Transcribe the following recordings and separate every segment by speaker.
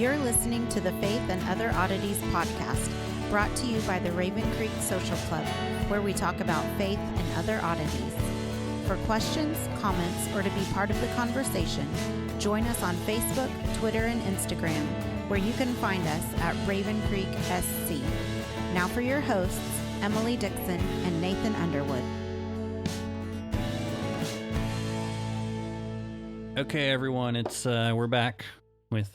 Speaker 1: You're listening to the Faith and Other Oddities podcast, brought to you by the Raven Creek Social Club, where we talk about faith and other oddities. For questions, comments, or to be part of the conversation, join us on Facebook, Twitter, and Instagram, where you can find us at Raven Creek SC. Now for your hosts, Emily Dixon and Nathan Underwood.
Speaker 2: Okay, everyone, it's we're back with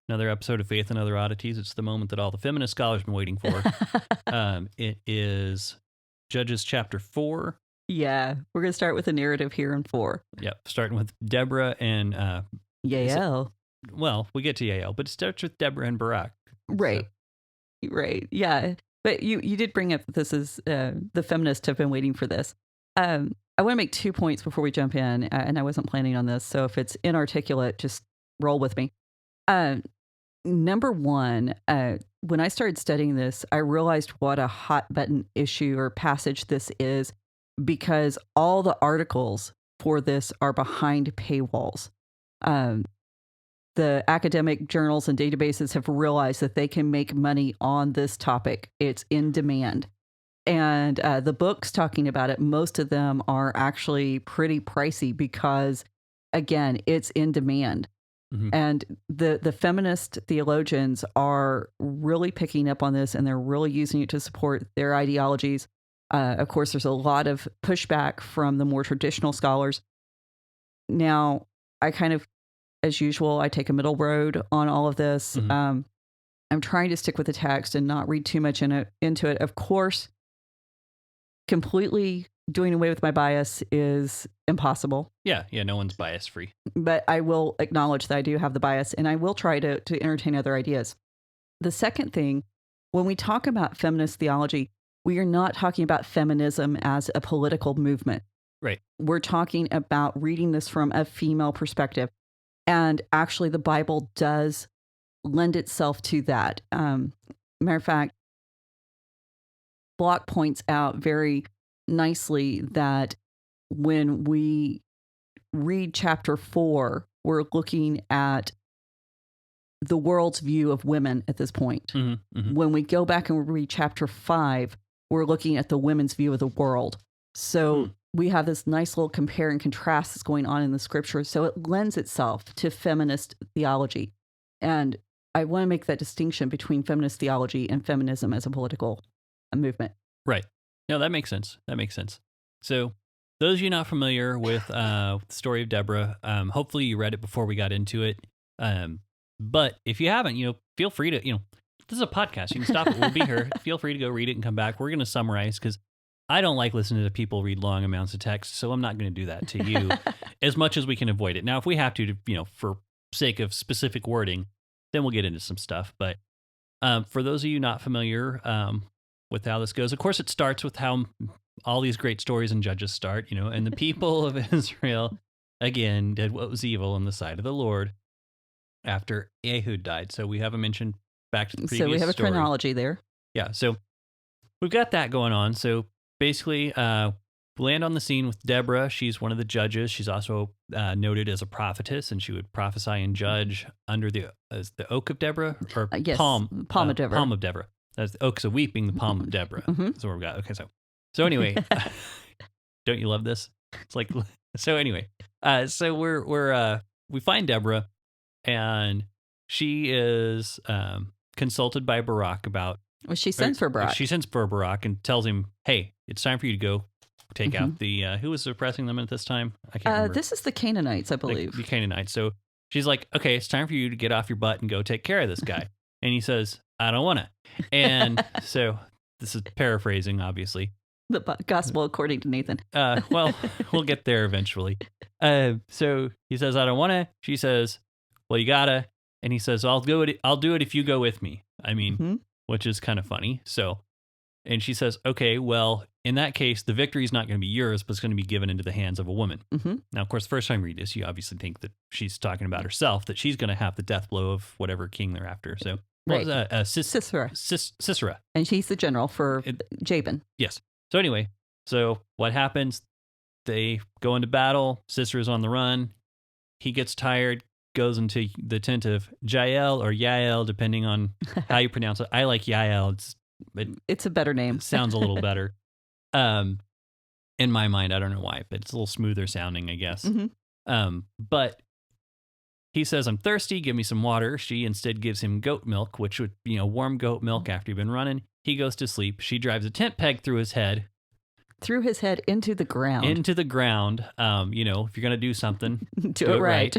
Speaker 2: another episode of Faith and Other Oddities. It's the moment that all the feminist scholars have been waiting for. It is Judges chapter 4.
Speaker 3: Yeah, we're going to start with a narrative here in 4.
Speaker 2: Yep, starting with Deborah and...
Speaker 3: Yael.
Speaker 2: Well, we get to Yael, but it starts with Deborah and Barak.
Speaker 3: Right, right, yeah. But you did bring up that this is, the feminists have been waiting for this. I want to make 2 points before we jump in, and I wasn't planning on this, so if it's inarticulate, just roll with me. Number one, when I started studying this, I realized what a hot button issue or passage this is, because all the articles for this are behind paywalls. The academic journals and databases have realized that they can make money on this topic. It's in demand. And the books talking about it, most of them are actually pretty pricey because, again, it's in demand. Mm-hmm. And the feminist theologians are really picking up on this, and they're really using it to support their ideologies. Of course, there's a lot of pushback from the more traditional scholars. Now, I kind of, as usual, I take a middle road on all of this. Mm-hmm. I'm trying to stick with the text and not read too much into it. Of course, completely doing away with my bias is impossible.
Speaker 2: Yeah, no one's bias free.
Speaker 3: But I will acknowledge that I do have the bias, and I will try to entertain other ideas. The second thing, when we talk about feminist theology, we are not talking about feminism as a political movement.
Speaker 2: Right.
Speaker 3: We're talking about reading this from a female perspective. And actually, the Bible does lend itself to that. Matter of fact, Block points out very nicely that when we read chapter 4, we're looking at the world's view of women at this point. Mm-hmm, mm-hmm. When we go back and read chapter 5, we're looking at the women's view of the world. So we have this nice little compare and contrast that's going on in the scripture. So it lends itself to feminist theology. And I want to make that distinction between feminist theology and feminism as a political movement.
Speaker 2: Right. No, that makes sense. So those of you not familiar with the story of Deborah, hopefully you read it before we got into it. But if you haven't, feel free to, this is a podcast. You can stop it. We'll be here. Feel free to go read it and come back. We're going to summarize because I don't like listening to people read long amounts of text, so I'm not going to do that to you as much as we can avoid it. Now, if we have to, for sake of specific wording, then we'll get into some stuff. But for those of you not familiar with how this goes, of course, it starts with how all these great stories and Judges start, and the people of Israel, again, did what was evil in the sight of the Lord after Ehud died. So we have a mention back to the previous story.
Speaker 3: So we have a chronology there.
Speaker 2: Yeah, so we've got that going on. So basically, we land on the scene with Deborah. She's one of the judges. She's also noted as a prophetess, and she would prophesy and judge under the oak of Deborah, or
Speaker 3: yes,
Speaker 2: palm
Speaker 3: of Deborah.
Speaker 2: Palm of Deborah. That's the oaks of weeping, the palm of Deborah. Mm-hmm. That's what we've got. Okay, so anyway, don't you love this? It's like, so anyway, so we find Deborah, and she is consulted by Barak about.
Speaker 3: Well, she sends for Barak.
Speaker 2: She sends for Barak and tells him, "Hey, it's time for you to go take out the who was oppressing them at this time? I can't remember.
Speaker 3: This is the Canaanites, I believe.
Speaker 2: The Canaanites. So she's like, "Okay, it's time for you to get off your butt and go take care of this guy." And he says, "I don't want to." And so this is paraphrasing, obviously.
Speaker 3: The gospel according to Nathan.
Speaker 2: Well, we'll get there eventually. So he says, "I don't want to." She says, "Well, you gotta." And he says, I'll do it if you go with me." I mean, which is kind of funny. So, and she says, "Okay, well, in that case, the victory is not going to be yours, but it's going to be given into the hands of a woman." Mm-hmm. Now, of course, the first time you read this, you obviously think that she's talking about herself, that she's going to have the death blow of whatever king they're after. So,
Speaker 3: right.
Speaker 2: Sisera. Sisera.
Speaker 3: And she's the general for Jabin.
Speaker 2: Yes. So anyway, what happens? They go into battle. Sisera's on the run. He gets tired, goes into the tent of Jael or Yael, depending on how you pronounce it. I like Yael.
Speaker 3: It's a better name.
Speaker 2: It sounds a little better. In my mind, I don't know why, but it's a little smoother sounding, I guess. But he says, I'm thirsty, give me some water. She instead gives him goat milk, which would, warm goat milk after you've been running. He goes to sleep. She drives a tent peg through his head.
Speaker 3: Through his head into the ground.
Speaker 2: Into the ground. If you're going to do something,
Speaker 3: do it right.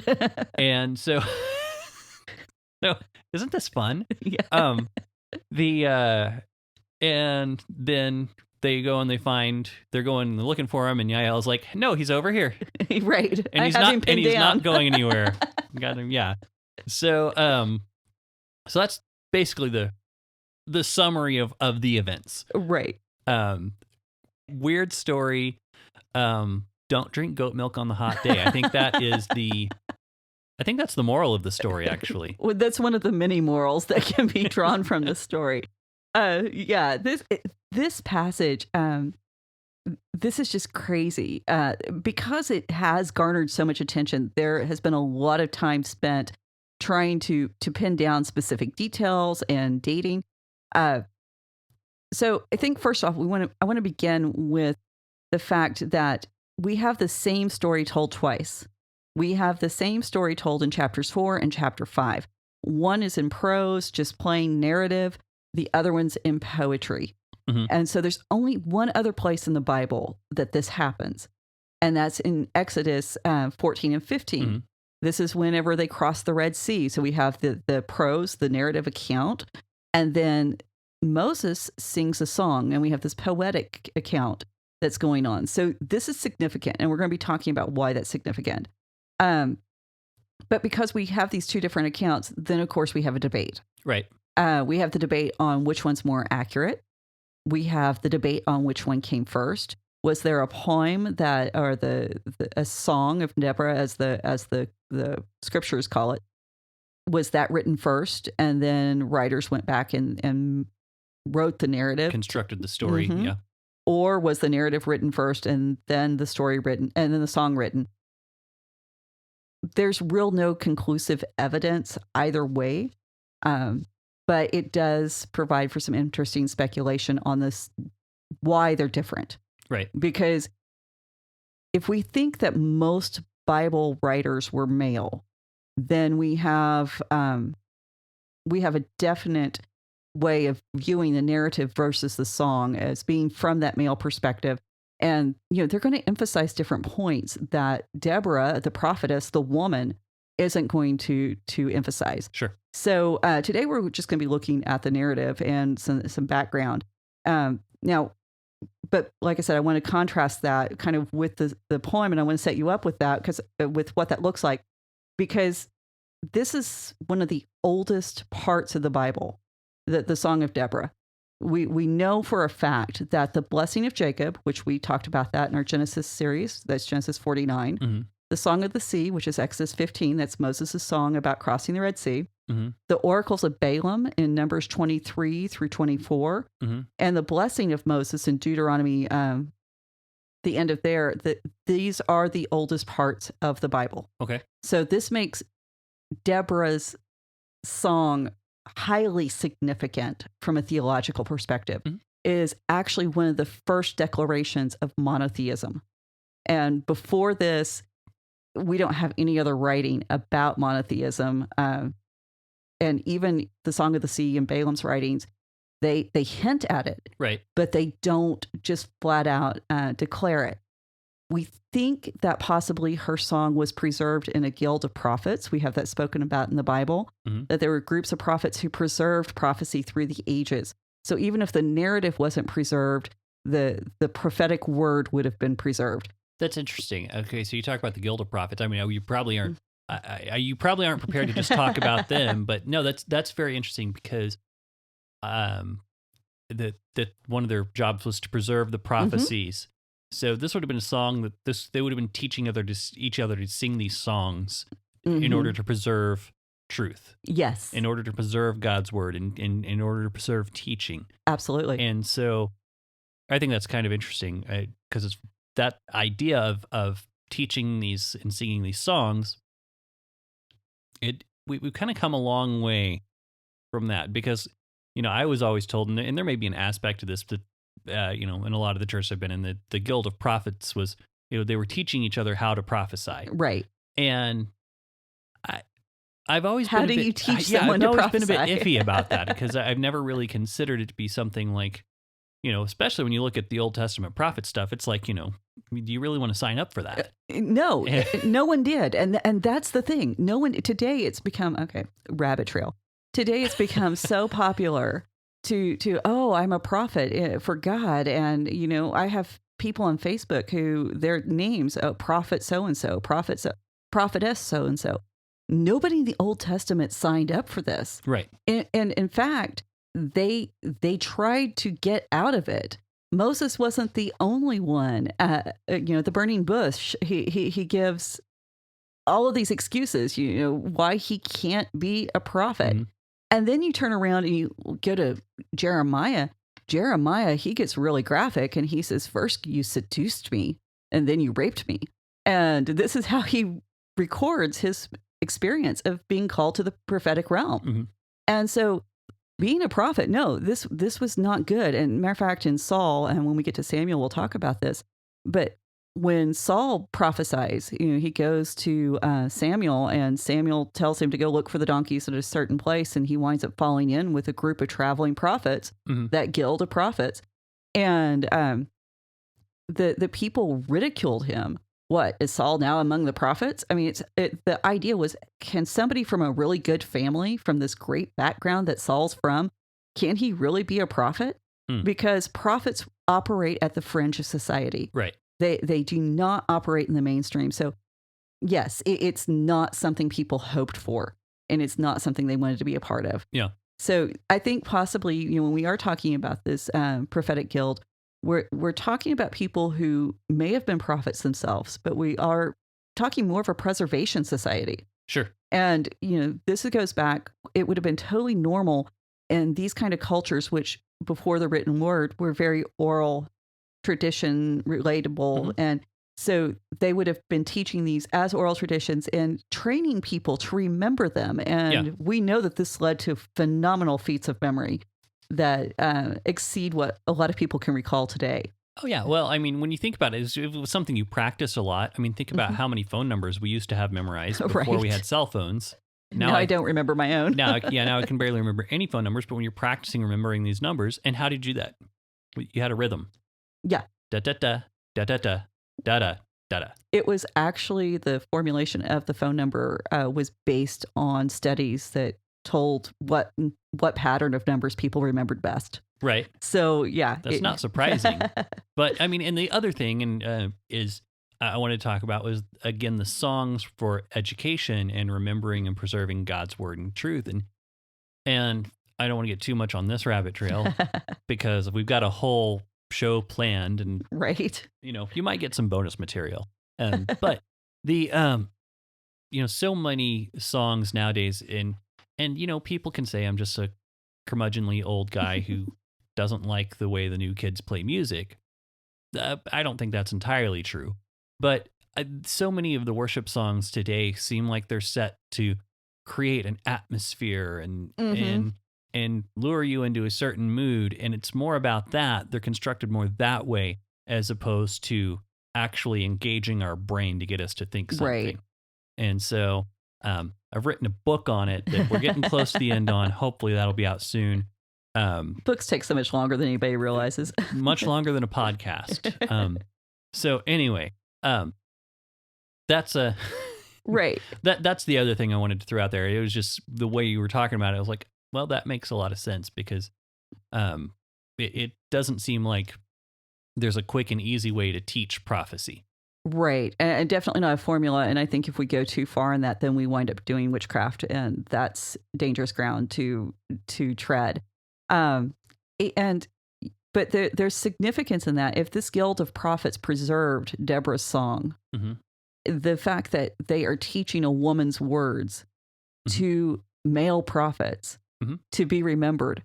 Speaker 2: And so, isn't this fun?
Speaker 3: Yeah.
Speaker 2: And then they go and they're going looking for him, and Yael's like, no, he's over here.
Speaker 3: Right.
Speaker 2: And he's not going anywhere. Got him. Yeah. So that's basically the summary of the events.
Speaker 3: Right.
Speaker 2: Weird story. Don't drink goat milk on the hot day. I think that's the moral of the story, actually.
Speaker 3: Well, that's one of the many morals that can be drawn from the story. This passage, this is just crazy. Because it has garnered so much attention, there has been a lot of time spent trying to pin down specific details and dating. So I think first off, I want to begin with the fact that we have the same story told twice. We have the same story told in chapters 4 and chapter 5. One is in prose, just plain narrative. The other one's in poetry. Mm-hmm. And so there's only one other place in the Bible that this happens. And that's in Exodus 14 and 15. Mm-hmm. This is whenever they cross the Red Sea. So we have the prose, the narrative account. And then Moses sings a song, and we have this poetic account that's going on. So this is significant, and we're going to be talking about why that's significant. But because we have these two different accounts, then of course we have a debate.
Speaker 2: Right.
Speaker 3: We have the debate on which one's more accurate. We have the debate on which one came first. Was there a poem or a song of Deborah, as the scriptures call it? Was that written first, and then writers went back and wrote the narrative,
Speaker 2: constructed the story? Mm-hmm. Yeah.
Speaker 3: Or was the narrative written first, and then the story written, and then the song written? There's no conclusive evidence either way, but it does provide for some interesting speculation on this, why they're different.
Speaker 2: Right.
Speaker 3: Because if we think that most Bible writers were male, then we have a definite way of viewing the narrative versus the song as being from that male perspective. And, they're going to emphasize different points that Deborah, the prophetess, the woman, isn't going to emphasize.
Speaker 2: Sure.
Speaker 3: So today we're just going to be looking at the narrative and some background. Now, but like I said, I want to contrast that kind of with the poem, and I want to set you up with that, because with what that looks like, because this is one of the oldest parts of the Bible, the Song of Deborah. We know for a fact that the blessing of Jacob, which we talked about that in our Genesis series, that's Genesis 49. Mm-hmm. The Song of the Sea, which is Exodus 15, that's Moses' song about crossing the Red Sea. Mm-hmm. The oracles of Balaam in Numbers 23 through 24. Mm-hmm. And the blessing of Moses in Deuteronomy, the end of there. These are the oldest parts of the Bible.
Speaker 2: Okay.
Speaker 3: So this makes Deborah's song highly significant from a theological perspective. Mm-hmm. It is actually one of the first declarations of monotheism. And before this, we don't have any other writing about monotheism. And even the Song of the Sea and Balaam's writings, they hint at it,
Speaker 2: right?
Speaker 3: But they don't just flat out declare it. We think that possibly her song was preserved in a guild of prophets. We have that spoken about in the Bible, mm-hmm. that there were groups of prophets who preserved prophecy through the ages. So even if the narrative wasn't preserved, the prophetic word would have been preserved.
Speaker 2: That's interesting. Okay, so you talk about the guild of prophets. I mean, you probably aren't prepared to just talk about them, but no, that's very interesting, because that one of their jobs was to preserve the prophecies. Mm-hmm. So this would have been a song that they would have been teaching each other to sing these songs, mm-hmm. in order to preserve truth.
Speaker 3: Yes.
Speaker 2: In order to preserve God's word, and in order to preserve teaching.
Speaker 3: Absolutely.
Speaker 2: And so I think that's kind of interesting, because it's that idea of teaching these and singing these songs we've kind of come a long way from that, because I was always told, and there may be an aspect to this that in a lot of the churches I've been in, the guild of prophets was they were teaching each other how to prophesy,
Speaker 3: right?
Speaker 2: And I've always
Speaker 3: how
Speaker 2: been
Speaker 3: do
Speaker 2: a bit,
Speaker 3: you teach someone to prophesy?
Speaker 2: I've always been a bit iffy about that, because I've never really considered it to be something like, especially when you look at the Old Testament prophet stuff, it's like, do you really want to sign up for that?
Speaker 3: No, no one did. And that's the thing. No one, today it's become, rabbit trail. Today it's become so popular to, oh, I'm a prophet for God. And, I have people on Facebook who their names, prophet so-and-so, prophetess so-and-so. Nobody in the Old Testament signed up for this.
Speaker 2: Right.
Speaker 3: And in fact, they tried to get out of it. Moses wasn't the only one. The burning bush, he gives all of these excuses, why he can't be a prophet. Mm-hmm. And then you turn around and you go to Jeremiah. Jeremiah, he gets really graphic and he says, first you seduced me and then you raped me. And this is how he records his experience of being called to the prophetic realm. Mm-hmm. And so being a prophet, no, this was not good. And matter of fact, in Saul, and when we get to Samuel, we'll talk about this. But when Saul prophesies, he goes to Samuel, and Samuel tells him to go look for the donkeys at a certain place, and he winds up falling in with a group of traveling prophets, mm-hmm. that guild of prophets, and the people ridiculed him. What, is Saul now among the prophets? I mean, the idea was, can somebody from a really good family, from this great background that Saul's from, can he really be a prophet? Because prophets operate at the fringe of society.
Speaker 2: Right.
Speaker 3: They do not operate in the mainstream. So yes, it's not something people hoped for, and it's not something they wanted to be a part of.
Speaker 2: Yeah.
Speaker 3: So I think possibly, when we are talking about this prophetic guild, we're talking about people who may have been prophets themselves, but we are talking more of a preservation society.
Speaker 2: Sure.
Speaker 3: And, this goes back, it would have been totally normal in these kind of cultures, which before the written word were very oral, tradition relatable. Mm-hmm. And so they would have been teaching these as oral traditions and training people to remember them. And we know that this led to phenomenal feats of memory that exceed what a lot of people can recall today.
Speaker 2: Oh, yeah. Well, I mean, when you think about it, it was something you practice a lot. I mean, think about mm-hmm. how many phone numbers we used to have memorized before we had cell phones.
Speaker 3: Now I don't remember my own.
Speaker 2: now I can barely remember any phone numbers, but when you're practicing remembering these numbers, and how did you do that? You had a rhythm.
Speaker 3: Yeah.
Speaker 2: Da-da-da, da-da-da, da-da, da-da.
Speaker 3: It was actually, the formulation of the phone number was based on studies that told what pattern of numbers people remembered best.
Speaker 2: Right.
Speaker 3: So, yeah.
Speaker 2: That's not surprising. But, I mean, and the other thing is I wanted to talk about was, again, the songs for education and remembering and preserving God's word and truth. And I don't want to get too much on this rabbit trail because we've got a whole show planned, and
Speaker 3: right,
Speaker 2: you might get some bonus material. But the so many songs nowadays, and people can say I'm just a curmudgeonly old guy who doesn't like the way the new kids play music. I don't think that's entirely true, but so many of the worship songs today seem like they're set to create an atmosphere and mm-hmm. and lure you into a certain mood. And it's more about that. They're constructed more that way, as opposed to actually engaging our brain to get us to think something. Right. And so I've written a book on it that we're getting close to the end on. Hopefully that'll be out soon.
Speaker 3: Books take so much longer than anybody realizes.
Speaker 2: Much longer than a podcast. So anyway, that's a...
Speaker 3: Right.
Speaker 2: That's the other thing I wanted to throw out there. It was just the way you were talking about it. I was like, well, that makes a lot of sense, because it doesn't seem like there's a quick and easy way to teach prophecy.
Speaker 3: Right. And definitely not a formula. And I think if we go too far in that, then we wind up doing witchcraft, and that's dangerous ground to tread. But there's significance in that. If this guild of prophets preserved Deborah's song, mm-hmm. the fact that they are teaching a woman's words mm-hmm. to male prophets mm-hmm. to be remembered,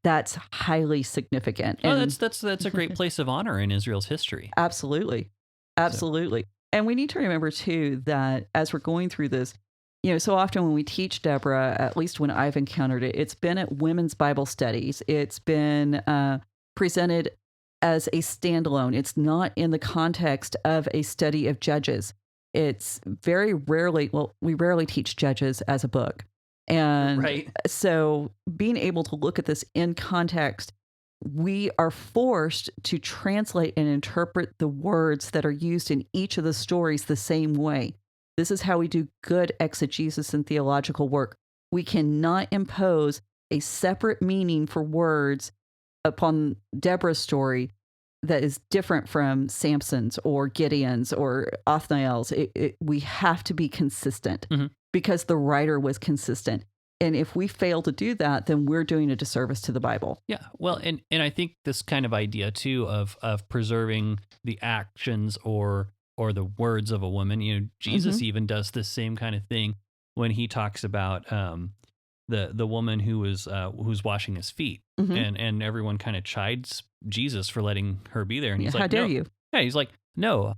Speaker 3: that's highly significant.
Speaker 2: Oh, that's a great place of honor in Israel's history.
Speaker 3: Absolutely. So. And we need to remember too that as we're going through this, so often when we teach Deborah, at least when I've encountered it, it's been at women's Bible studies. It's been presented as a standalone. It's not in the context of a study of Judges. It's very rarely, we rarely teach Judges as a book. And so being able to look at this in context, we are forced to translate and interpret the words that are used in each of the stories the same way. This is how we do good exegesis and theological work. We cannot impose a separate meaning for words upon Deborah's story that is different from Samson's or Gideon's or Othniel's. We have to be consistent because the writer was consistent. And if we fail to do that, then we're doing a disservice to the Bible.
Speaker 2: Yeah, well, and I think this kind of idea too of preserving the actions or the words of a woman. Jesus even does this same kind of thing when he talks about the woman who's washing his feet, and everyone kind of chides Jesus for letting her be there, and he's like,
Speaker 3: "How dare you?"
Speaker 2: Yeah, he's like, "No,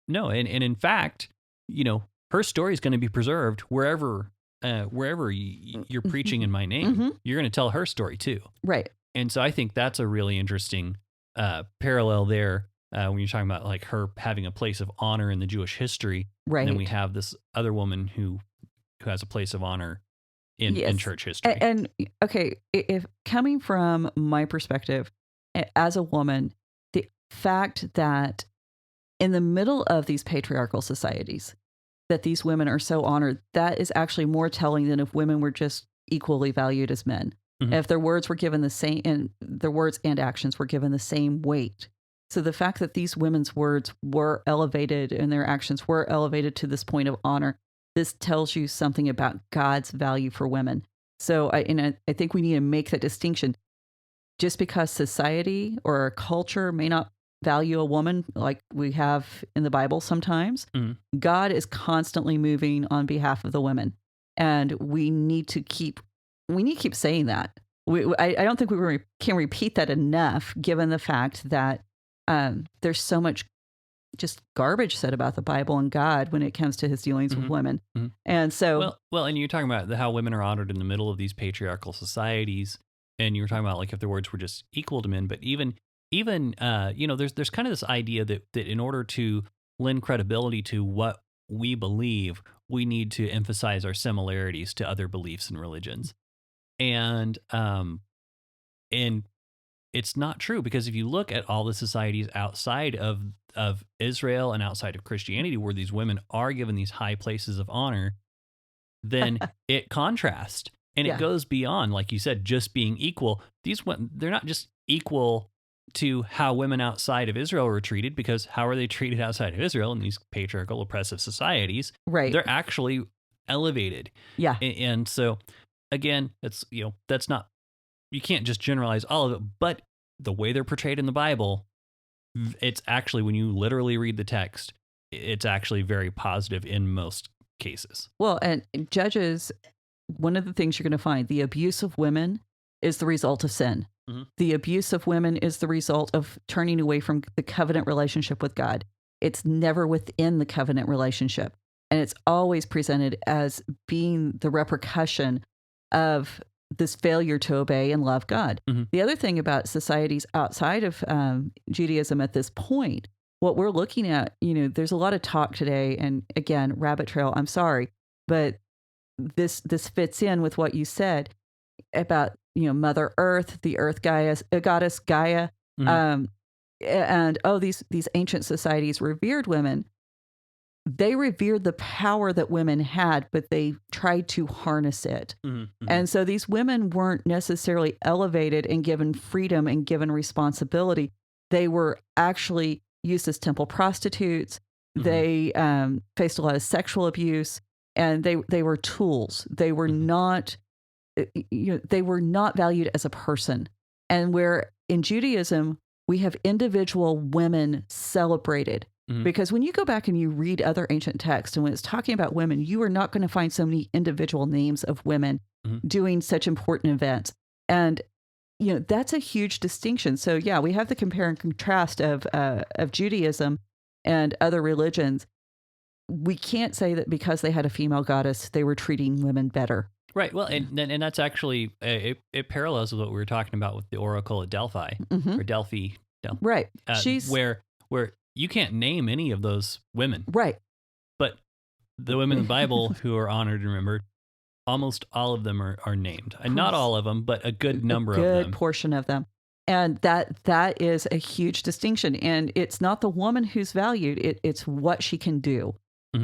Speaker 2: no," and in fact, her story is going to be preserved wherever you're preaching in my name. You're going to tell her story too,
Speaker 3: right? And
Speaker 2: so I think that's a really interesting parallel there. When you're talking about like her having a place of honor in the Jewish history,
Speaker 3: right?
Speaker 2: And then we have this other woman who has a place of honor in church history.
Speaker 3: And okay, if coming from my perspective as a woman, the fact that in the middle of these patriarchal societies, that these women are so honored, that is actually more telling than if women were just equally valued as men. If their words were given the same, and their words and actions were given the same weight. So the fact that these women's words were elevated and their actions were elevated to this point of honor, this tells you something about God's value for women. So I think we need to make that distinction. Just because society or our culture may not value a woman like we have in the Bible sometimes, God is constantly moving on behalf of the women. And we need to keep saying that. I don't think we can repeat that enough, given the fact that there's so much just garbage said about the Bible and God when it comes to his dealings with women. And so,
Speaker 2: well, and you're talking about how women are honored in the middle of these patriarchal societies, and you were talking about like if their words were just equal to men, but even there's kind of this idea that in order to lend credibility to what we believe, we need to emphasize our similarities to other beliefs and religions, and it's not true, because if you look at all the societies outside of Israel and outside of Christianity where these women are given these high places of honor, then it contrasts and it goes beyond, like you said, just being equal. These women, they're not just equal to how women outside of Israel were treated, because how are they treated outside of Israel in these patriarchal oppressive societies?
Speaker 3: Right.
Speaker 2: They're actually elevated.
Speaker 3: Yeah.
Speaker 2: And so again, it's, that's not, you can't just generalize all of it, but the way they're portrayed in the Bible, it's actually, when you literally read the text, it's actually very positive in most cases.
Speaker 3: Well, and Judges, one of the things you're going to find, the abuse of women is the result of sin. The abuse of women is the result of turning away from the covenant relationship with God. It's never within the covenant relationship. And it's always presented as being the repercussion of this failure to obey and love God. The other thing about societies outside of Judaism at this point, what we're looking at, there's a lot of talk today, and again, rabbit trail, I'm sorry, but this fits in with what you said about, Mother Earth, the Earth goddess Gaia, and these ancient societies revered women. They revered the power that women had, but they tried to harness it. And so these women weren't necessarily elevated and given freedom and given responsibility. They were actually used as temple prostitutes. They faced a lot of sexual abuse, and they were tools. They were not, they were not valued as a person. And where in Judaism, we have individual women celebrated. Because when you go back and you read other ancient texts, and when it's talking about women, you are not going to find so many individual names of women doing such important events. And, that's a huge distinction. So yeah, we have the compare and contrast of Judaism and other religions. we can't say that because they had a female goddess, they were treating women better.
Speaker 2: Right. Well, and that's actually, it parallels with what we were talking about with the oracle at Delphi or Delphi.
Speaker 3: Right.
Speaker 2: Where you can't name any of those women.
Speaker 3: Right.
Speaker 2: But the women in the Bible who are honored and remembered, almost all of them are named. And not all of them, but a good number of them.
Speaker 3: A good portion of them. And that is a huge distinction. And it's not the woman who's valued, it's what she can do.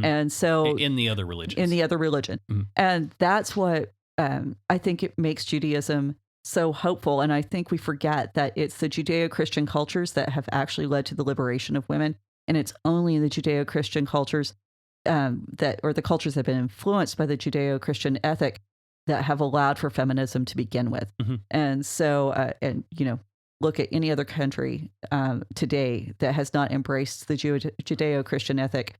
Speaker 3: And so
Speaker 2: in the other religions.
Speaker 3: And that's what I think it makes Judaism so hopeful. And I think we forget that it's the Judeo-Christian cultures that have actually led to the liberation of women. And it's only in the Judeo-Christian cultures the cultures that have been influenced by the Judeo-Christian ethic that have allowed for feminism to begin with. And so, look at any other country today that has not embraced the Judeo-Christian ethic.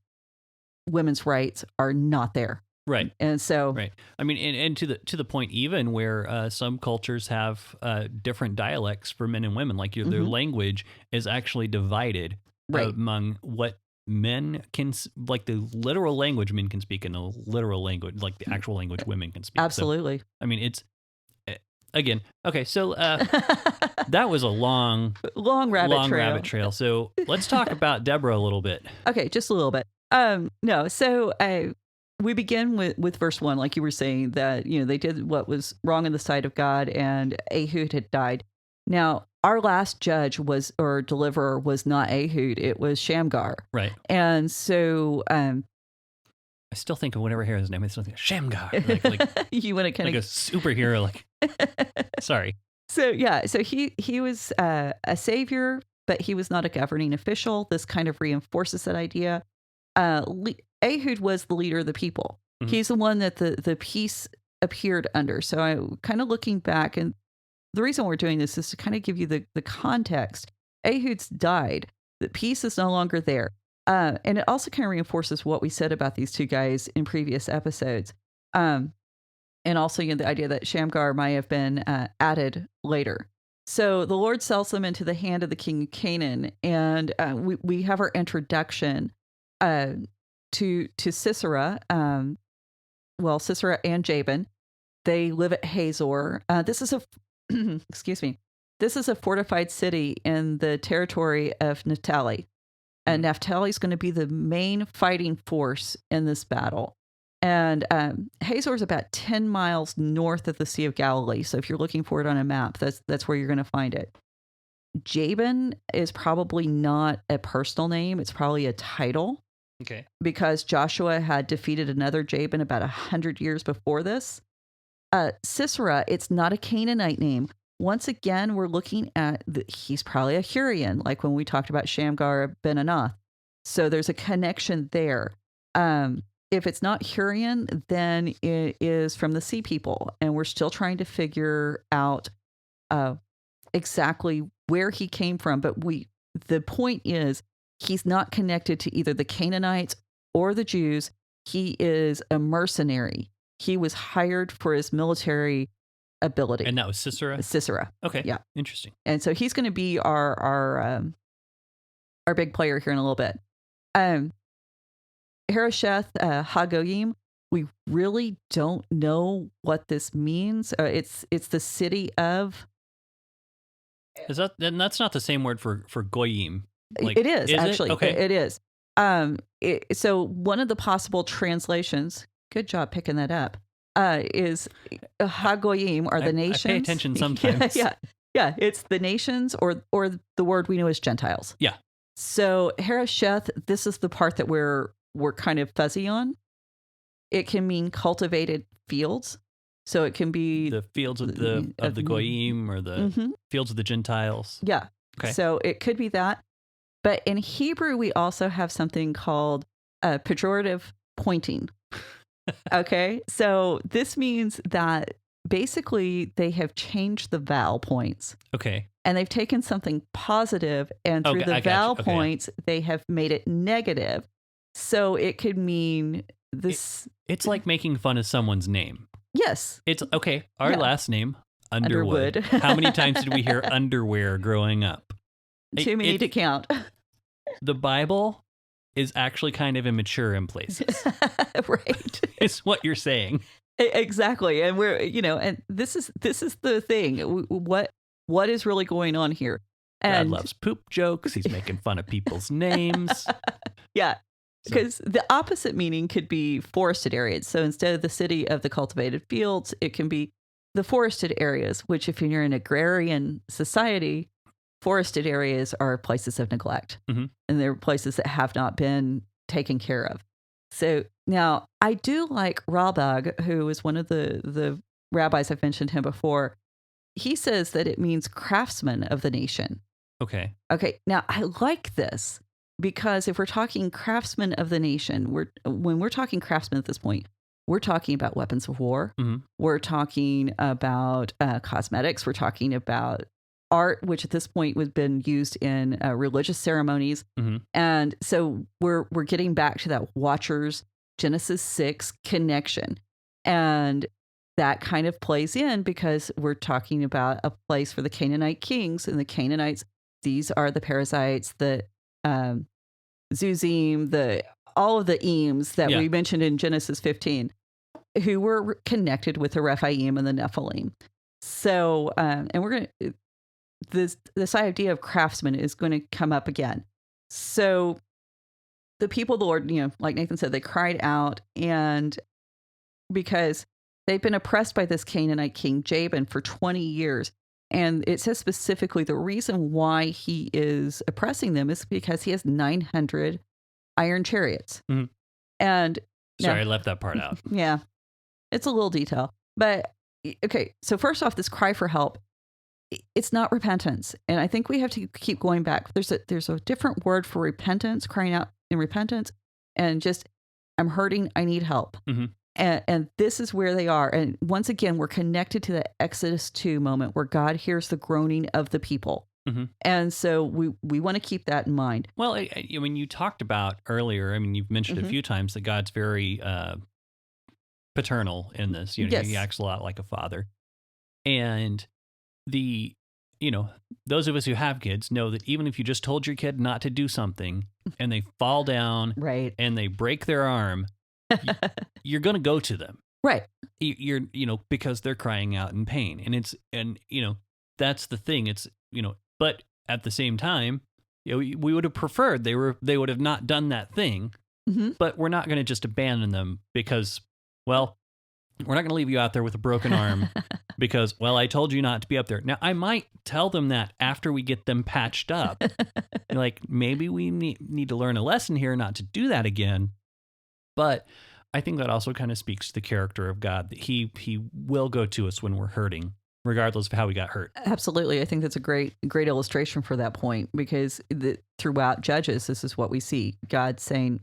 Speaker 3: Women's rights are not there.
Speaker 2: Right.
Speaker 3: And so,
Speaker 2: right. I mean, and to the point even where some cultures have different dialects for men and women, like their language is actually divided among what men can, like the literal language men can speak and the literal language, like the actual language women can speak.
Speaker 3: Absolutely.
Speaker 2: So, I mean, it's, again, okay, so that was a long rabbit trail. So let's talk about Deborah a little bit.
Speaker 3: Okay, just a little bit. So we begin with verse 1, like you were saying, that, they did what was wrong in the sight of God, and Ehud had died. Now, our last judge or deliverer was not Ehud, it was Shamgar. Right. And so I
Speaker 2: still think of whenever I hear his name, it's something Shamgar. Like
Speaker 3: you want to kind
Speaker 2: of like a superhero, like sorry.
Speaker 3: So yeah, so he was a savior, but he was not a governing official. This kind of reinforces that idea. Ehud was the leader of the people. He's the one that the peace appeared under. So I kind of looking back, and the reason we're doing this is to kind of give you the context. Ehud's died. The peace is no longer there. And it also kind of reinforces what we said about these two guys in previous episodes. And also the idea that Shamgar might have been added later. So the Lord sells them into the hand of the king of Canaan. And we have our introduction to Sisera. Sisera and Jabin. They live at Hazor. This is a excuse me. This is a fortified city in the territory of Naphtali. And Naphtali is going to be the main fighting force in this battle. And Hazor is about 10 miles north of the Sea of Galilee. So if you're looking for it on a map, that's where you're going to find it. Jabin is probably not a personal name. It's probably a title.
Speaker 2: Okay.
Speaker 3: Because Joshua had defeated another Jabin about 100 years before this. Sisera, it's not a Canaanite name. Once again, we're looking at he's probably a Hurrian, like when we talked about Shamgar ben Anath. So there's a connection there. If it's not Hurrian, then it is from the Sea People, and we're still trying to figure out exactly where he came from. But the point is, he's not connected to either the Canaanites or the Jews. He is a mercenary. He was hired for his military ability.
Speaker 2: And that was Sisera?
Speaker 3: Sisera.
Speaker 2: Okay.
Speaker 3: Yeah.
Speaker 2: Interesting.
Speaker 3: And so he's going to be our big player here in a little bit. Harosheth Hagoyim, we really don't know what this means. It's the city of...
Speaker 2: And that's not the same word for goyim.
Speaker 3: Like, it is actually.
Speaker 2: Okay.
Speaker 3: It is. So one of the possible translations, good job picking that up, is Hagoyim, are the nations.
Speaker 2: I pay attention sometimes.
Speaker 3: Yeah. It's the nations, or the word we know as Gentiles.
Speaker 2: Yeah.
Speaker 3: So Harosheth, this is the part that we're kind of fuzzy on. It can mean cultivated fields. So it can be
Speaker 2: the fields of the goyim, or the fields of the Gentiles.
Speaker 3: Yeah.
Speaker 2: Okay.
Speaker 3: So it could be that. But in Hebrew, we also have something called pejorative pointing. Okay. So this means that basically they have changed the vowel points.
Speaker 2: Okay.
Speaker 3: And they've taken something positive, and through the vowel points, they have made it negative. So it could mean this.
Speaker 2: It's like making fun of someone's name.
Speaker 3: Yes.
Speaker 2: It's okay. Our last name, Underwood. How many times did we hear underwear growing up?
Speaker 3: Too many to count.
Speaker 2: The Bible is actually kind of immature in places.
Speaker 3: Right.
Speaker 2: Is what you're saying.
Speaker 3: Exactly. And we're, and this is the thing. What is really going on here? And
Speaker 2: God loves poop jokes. He's making fun of people's names.
Speaker 3: Yeah.
Speaker 2: So-
Speaker 3: Because the opposite meaning could be forested areas. So instead of the city of the cultivated fields, it can be the forested areas, which if you're in an agrarian society, forested areas are places of neglect.
Speaker 2: Mm-hmm.
Speaker 3: And they're places that have not been taken care of. So now I do like Ralbag, who is one of the rabbis. I've mentioned him before. He says that it means craftsman of the nation.
Speaker 2: Okay.
Speaker 3: Okay. Now I like this because if we're talking craftsmen of the nation, when we're talking craftsmen at this point, we're talking about weapons of war.
Speaker 2: Mm-hmm.
Speaker 3: We're talking about cosmetics. We're talking about art, which at this point was been used in religious ceremonies.
Speaker 2: Mm-hmm.
Speaker 3: And so we're getting back to that Watchers Genesis 6 connection. And that kind of plays in because we're talking about a place for the Canaanite kings, and the Canaanites, these are the Perizzites, the Zuzim, all of the Eames that we mentioned in Genesis 15, who were connected with the Rephaim and the Nephilim. So, and we're going to, this idea of craftsman is going to come up again. So the people of the Lord, like Nathan said, they cried out, and because they've been oppressed by this Canaanite king, Jabin, for 20 years. And it says specifically the reason why he is oppressing them is because he has 900 iron chariots.
Speaker 2: Mm-hmm.
Speaker 3: And
Speaker 2: sorry, I left that part out.
Speaker 3: Yeah, it's a little detail. But okay, so first off, this cry for help, it's not repentance. And I think we have to keep going back. There's a different word for repentance, crying out in repentance, and just, I'm hurting, I need help.
Speaker 2: Mm-hmm.
Speaker 3: And this is where they are. And once again, we're connected to the Exodus 2 moment where God hears the groaning of the people.
Speaker 2: Mm-hmm.
Speaker 3: And so we want to keep that in mind.
Speaker 2: Well, I mean, you talked about earlier, I mean, you've mentioned a few times that God's very paternal in this.
Speaker 3: Yes.
Speaker 2: He acts a lot like a father. And those of us who have kids know that even if you just told your kid not to do something and they fall down
Speaker 3: Right.
Speaker 2: and they break their arm, you're going to go to them.
Speaker 3: Right.
Speaker 2: You're because they're crying out in pain. And that's the thing. It's, but at the same time, we would have preferred they would have not done that thing, but we're not going to just abandon them because, well, we're not going to leave you out there with a broken arm because, well, I told you not to be up there. Now, I might tell them that after we get them patched up. Like, maybe we need to learn a lesson here not to do that again. But I think that also kind of speaks to the character of God, that he will go to us when we're hurting, regardless of how we got hurt.
Speaker 3: Absolutely. I think that's a great illustration for that point, because throughout Judges, this is what we see. God saying,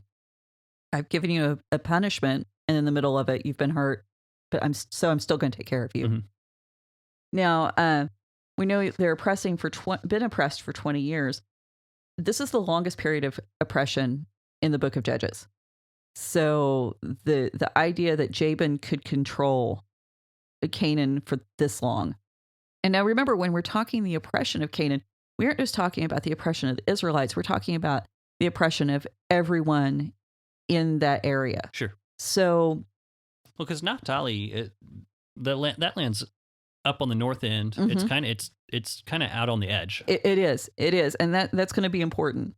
Speaker 3: I've given you a punishment, and in the middle of it, you've been hurt, but I'm still going to take care of you. Mm-hmm. Now, we know they're been oppressed for 20 years. This is the longest period of oppression in the book of Judges. So the idea that Jabin could control Canaan for this long. And now remember, when we're talking the oppression of Canaan, we aren't just talking about the oppression of the Israelites. We're talking about the oppression of everyone in that area.
Speaker 2: Sure.
Speaker 3: So,
Speaker 2: well, because Naphtali, that land's up on the north end. Mm-hmm. It's kind of out on the edge.
Speaker 3: It is, and that's going to be important.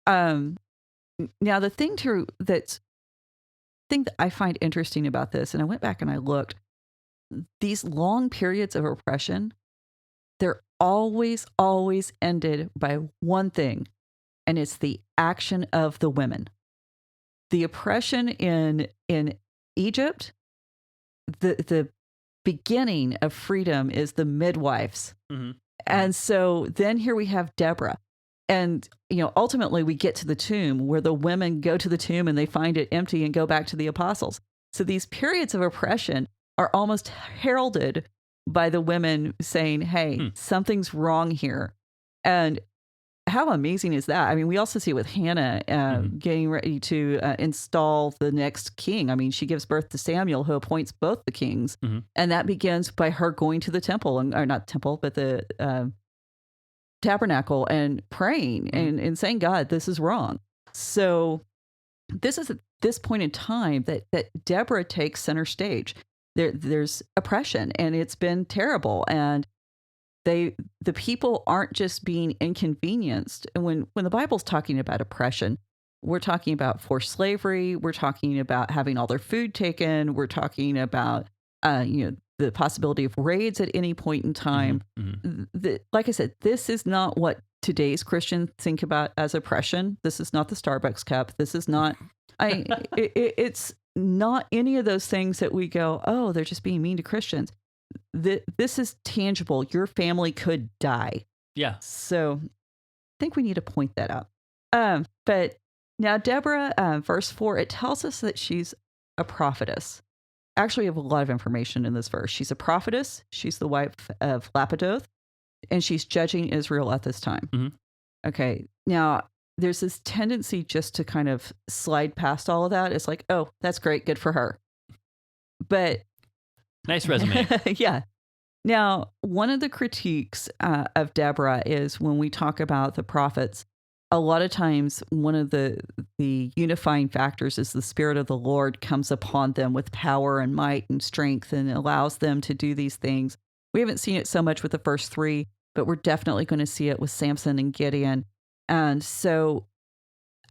Speaker 3: Now, the thing that I find interesting about this, and I went back and I looked, these long periods of oppression, they're always ended by one thing, and it's the action of the women. The oppression in Egypt, the beginning of freedom is the midwives. Mm-hmm. And so then here we have Deborah. And, ultimately we get to the tomb where the women go to the tomb and they find it empty and go back to the apostles. So these periods of oppression are almost heralded by the women saying, hey, something's wrong here. And how amazing is that? I mean, we also see it with Hannah getting ready to install the next king. I mean, she gives birth to Samuel, who appoints both the kings. Mm-hmm. And that begins by her going to the temple, or not temple, but the tabernacle, and praying and saying, God, this is wrong. So this is at this point in time that Deborah takes center stage. There's oppression, and it's been terrible. And the people aren't just being inconvenienced. And when the Bible's talking about oppression, we're talking about forced slavery. We're talking about having all their food taken. We're talking about, the possibility of raids at any point in time. Like I said, this is not what today's Christians think about as oppression. This is not the Starbucks cup. This is not, it's not any of those things that we go, oh, they're just being mean to Christians. This is tangible. Your family could die.
Speaker 2: Yeah.
Speaker 3: So I think we need to point that out. But now Deborah, verse 4, it tells us that she's a prophetess. Actually, we have a lot of information in this verse. She's a prophetess. She's the wife of Lapidoth, and she's judging Israel at this time. Okay. Now, there's this tendency just to kind of slide past all of that. It's like, oh, that's great. Good for her. But
Speaker 2: nice resume.
Speaker 3: Yeah. Now, one of the critiques of Deborah is when we talk about the prophets, a lot of times one of the unifying factors is the Spirit of the Lord comes upon them with power and might and strength and allows them to do these things. We haven't seen it so much with the first three, but we're definitely going to see it with Samson and Gideon. And so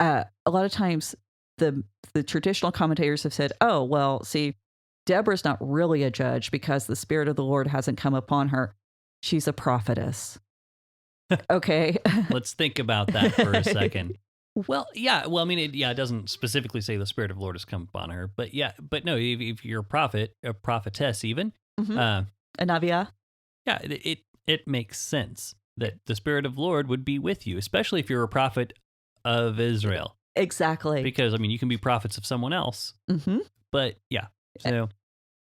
Speaker 3: a lot of times the traditional commentators have said, oh, well, see, Deborah's not really a judge because the Spirit of the Lord hasn't come upon her. She's a prophetess. Okay.
Speaker 2: Let's think about that for a second. Well, yeah. Well, I mean, it doesn't specifically say the Spirit of the Lord has come upon her, but no, if you're a prophet, a prophetess even,
Speaker 3: a Navia.
Speaker 2: Yeah, it makes sense that the Spirit of the Lord would be with you, especially if you're a prophet of Israel.
Speaker 3: Exactly.
Speaker 2: Because, I mean, you can be prophets of someone else, but yeah. So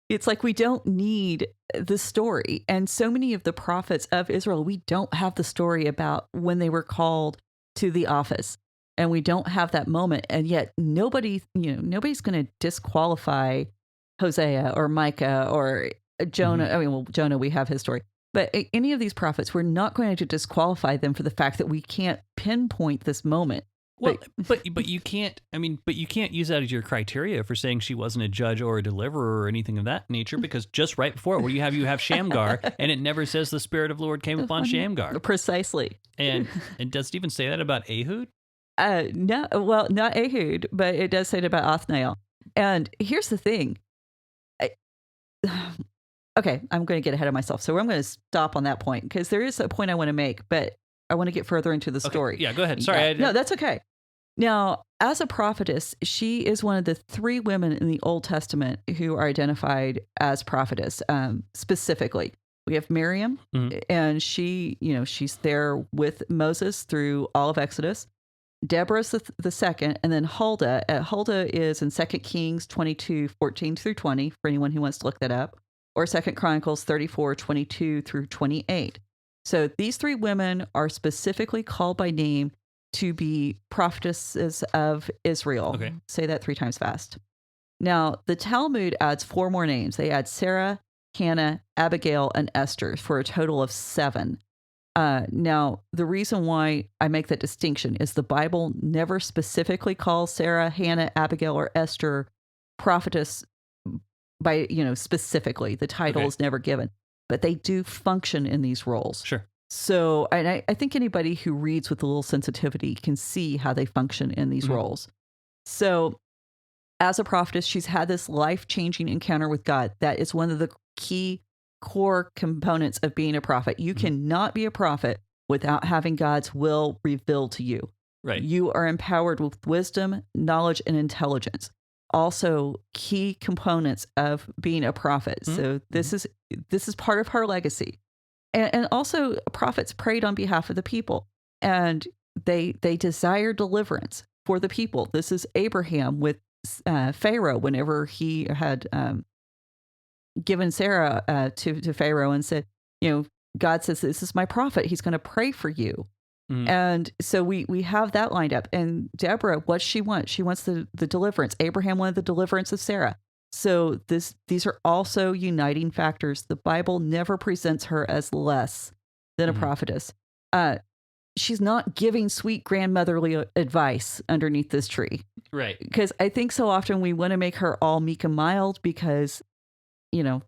Speaker 3: it's like we don't need the story. And so many of the prophets of Israel, we don't have the story about when they were called to the office. And we don't have that moment. And yet nobody's going to disqualify Hosea or Micah or Jonah. I mean, well, Jonah, we have his story. But any of these prophets, we're not going to disqualify them for the fact that we can't pinpoint this moment.
Speaker 2: Well, but you can't. I mean, but you can't use that as your criteria for saying she wasn't a judge or a deliverer or anything of that nature. Because just right before, what do you have Shamgar, and it never says the Spirit of the Lord came upon Shamgar.
Speaker 3: Precisely.
Speaker 2: And does it even say that about Ehud?
Speaker 3: No, well, not Ehud, but it does say it about Othniel. And here's the thing. Okay, I'm going to get ahead of myself, so I'm going to stop on that point because there is a point I want to make, but I want to get further into the story.
Speaker 2: Yeah, go ahead. Sorry.
Speaker 3: No, that's okay. Now, as a prophetess, she is one of the three women in the Old Testament who are identified as prophetess. Specifically, we have Miriam, and she's there with Moses through all of Exodus. Deborah's the second, and then Huldah. Huldah is in 2 Kings 22:14 through 20, for anyone who wants to look that up, or 2 Chronicles 34:22 through 28. So these three women are specifically called by name to be prophetesses of Israel.
Speaker 2: Okay.
Speaker 3: Say that 3 times fast. Now, the Talmud adds 4 more names. They add Sarah, Hannah, Abigail, and Esther for a total of 7. Now, the reason why I make that distinction is the Bible never specifically calls Sarah, Hannah, Abigail, or Esther prophetess by, specifically. The title is never given, but they do function in these roles.
Speaker 2: Sure.
Speaker 3: So, and I think anybody who reads with a little sensitivity can see how they function in these roles. So, as a prophetess, she's had this life-changing encounter with God. That is one of the key core components of being a prophet. You cannot be a prophet without having God's will revealed to you.
Speaker 2: Right.
Speaker 3: You are empowered with wisdom, knowledge, and intelligence. Also, key components of being a prophet. So this is part of her legacy. And also, prophets prayed on behalf of the people, and they desire deliverance for the people. This is Abraham with Pharaoh whenever he had given Sarah to Pharaoh and said, God says, this is my prophet. He's going to pray for you. And so we have that lined up. And Deborah, what she wants? She wants the deliverance. Abraham wanted the deliverance of Sarah. So these are also uniting factors. The Bible never presents her as less than a prophetess. she's not giving sweet grandmotherly advice underneath this tree.
Speaker 2: Right.
Speaker 3: Because I think so often we want to make her all meek and mild because, you know,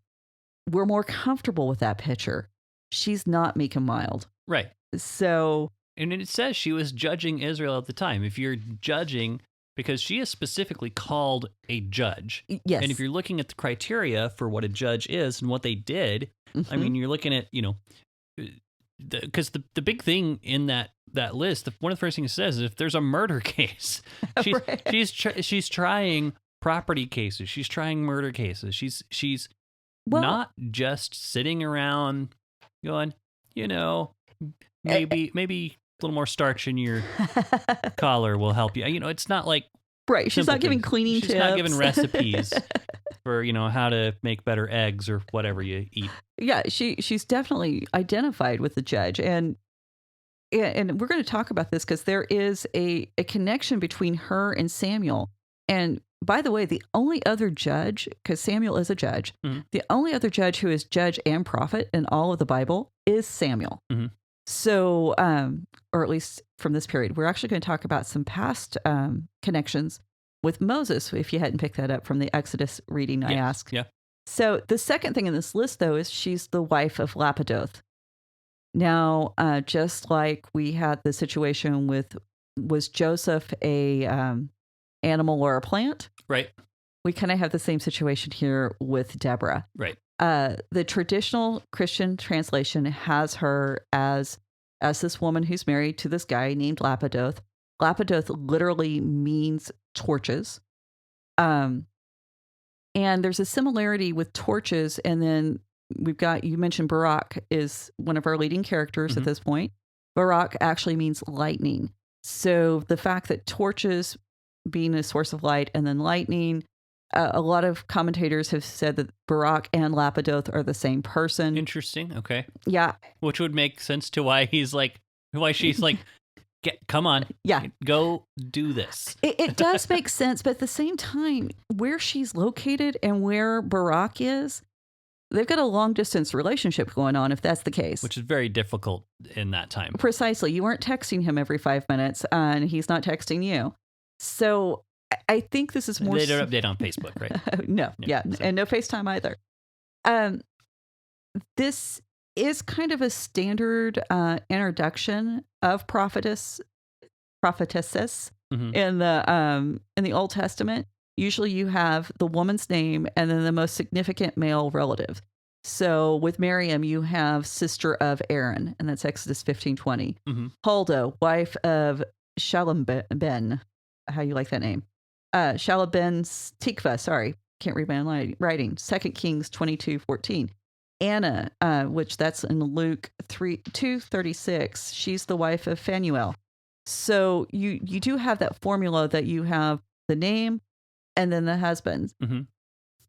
Speaker 3: we're more comfortable with that picture. She's not meek and mild.
Speaker 2: Right.
Speaker 3: So.
Speaker 2: And it says she was judging Israel at the time. If you're judging, because she is specifically called a judge.
Speaker 3: Yes.
Speaker 2: And if you're looking at the criteria for what a judge is and what they did,
Speaker 3: Mm-hmm.
Speaker 2: I mean, you're looking at, you know, because the big thing in that list, one of the first things it says is if there's a murder case, she's trying property cases, she's trying murder cases, she's not just sitting around going, you know, maybe a little more starch in your collar will help you. You know, it's not like
Speaker 3: right. She's not giving cleaning tips.
Speaker 2: She's not giving recipes for, you know, how to make better eggs or whatever you eat.
Speaker 3: Yeah, she's definitely identified with the judge. And we're going to talk about this because there is a connection between her and Samuel. And by the way, the only other judge, because Samuel is a judge, the only other judge who is judge and prophet in all of the Bible is Samuel. Mm-hmm. So, or at least from this period, we're actually going to talk about some past connections with Moses, if you hadn't picked that up from the Exodus reading I asked.
Speaker 2: Yeah.
Speaker 3: So the second thing in this list, though, is she's the wife of Lapidoth. Now, just like we had the situation was Joseph a animal or a plant?
Speaker 2: Right.
Speaker 3: We kind of have the same situation here with Deborah.
Speaker 2: Right.
Speaker 3: The traditional Christian translation has her as this woman who's married to this guy named Lapidoth. Lapidoth literally means torches. And there's a similarity with torches. And then you mentioned Barak is one of our leading characters at this point. Barak actually means lightning. So the fact that torches being a source of light and then lightning, a lot of commentators have said that Barak and Lapidoth are the same person.
Speaker 2: Interesting. Okay.
Speaker 3: Yeah.
Speaker 2: Which would make sense to why she's like, come on.
Speaker 3: Yeah.
Speaker 2: Go do this.
Speaker 3: It does make sense. But at the same time, where she's located and where Barak is, they've got a long distance relationship going on, if that's the case.
Speaker 2: Which is very difficult in that time.
Speaker 3: Precisely. You weren't texting him every 5 minutes and he's not texting you. So I think this is more...
Speaker 2: They don't update on Facebook, right?
Speaker 3: No. Yeah.
Speaker 2: So.
Speaker 3: And no FaceTime either. This is kind of a standard introduction of prophetesses in the Old Testament. Usually you have the woman's name and then the most significant male relative. So with Miriam, you have sister of Aaron, and that's Exodus 15:20. Huldah, wife of Shalom ben, how you like that name? Shalom ben Tikva, sorry, can't read my own writing. 2 Kings 22:14. Anna, which that's in Luke 2:36. She's the wife of Phanuel. So you do have that formula that you have the name and then the husband.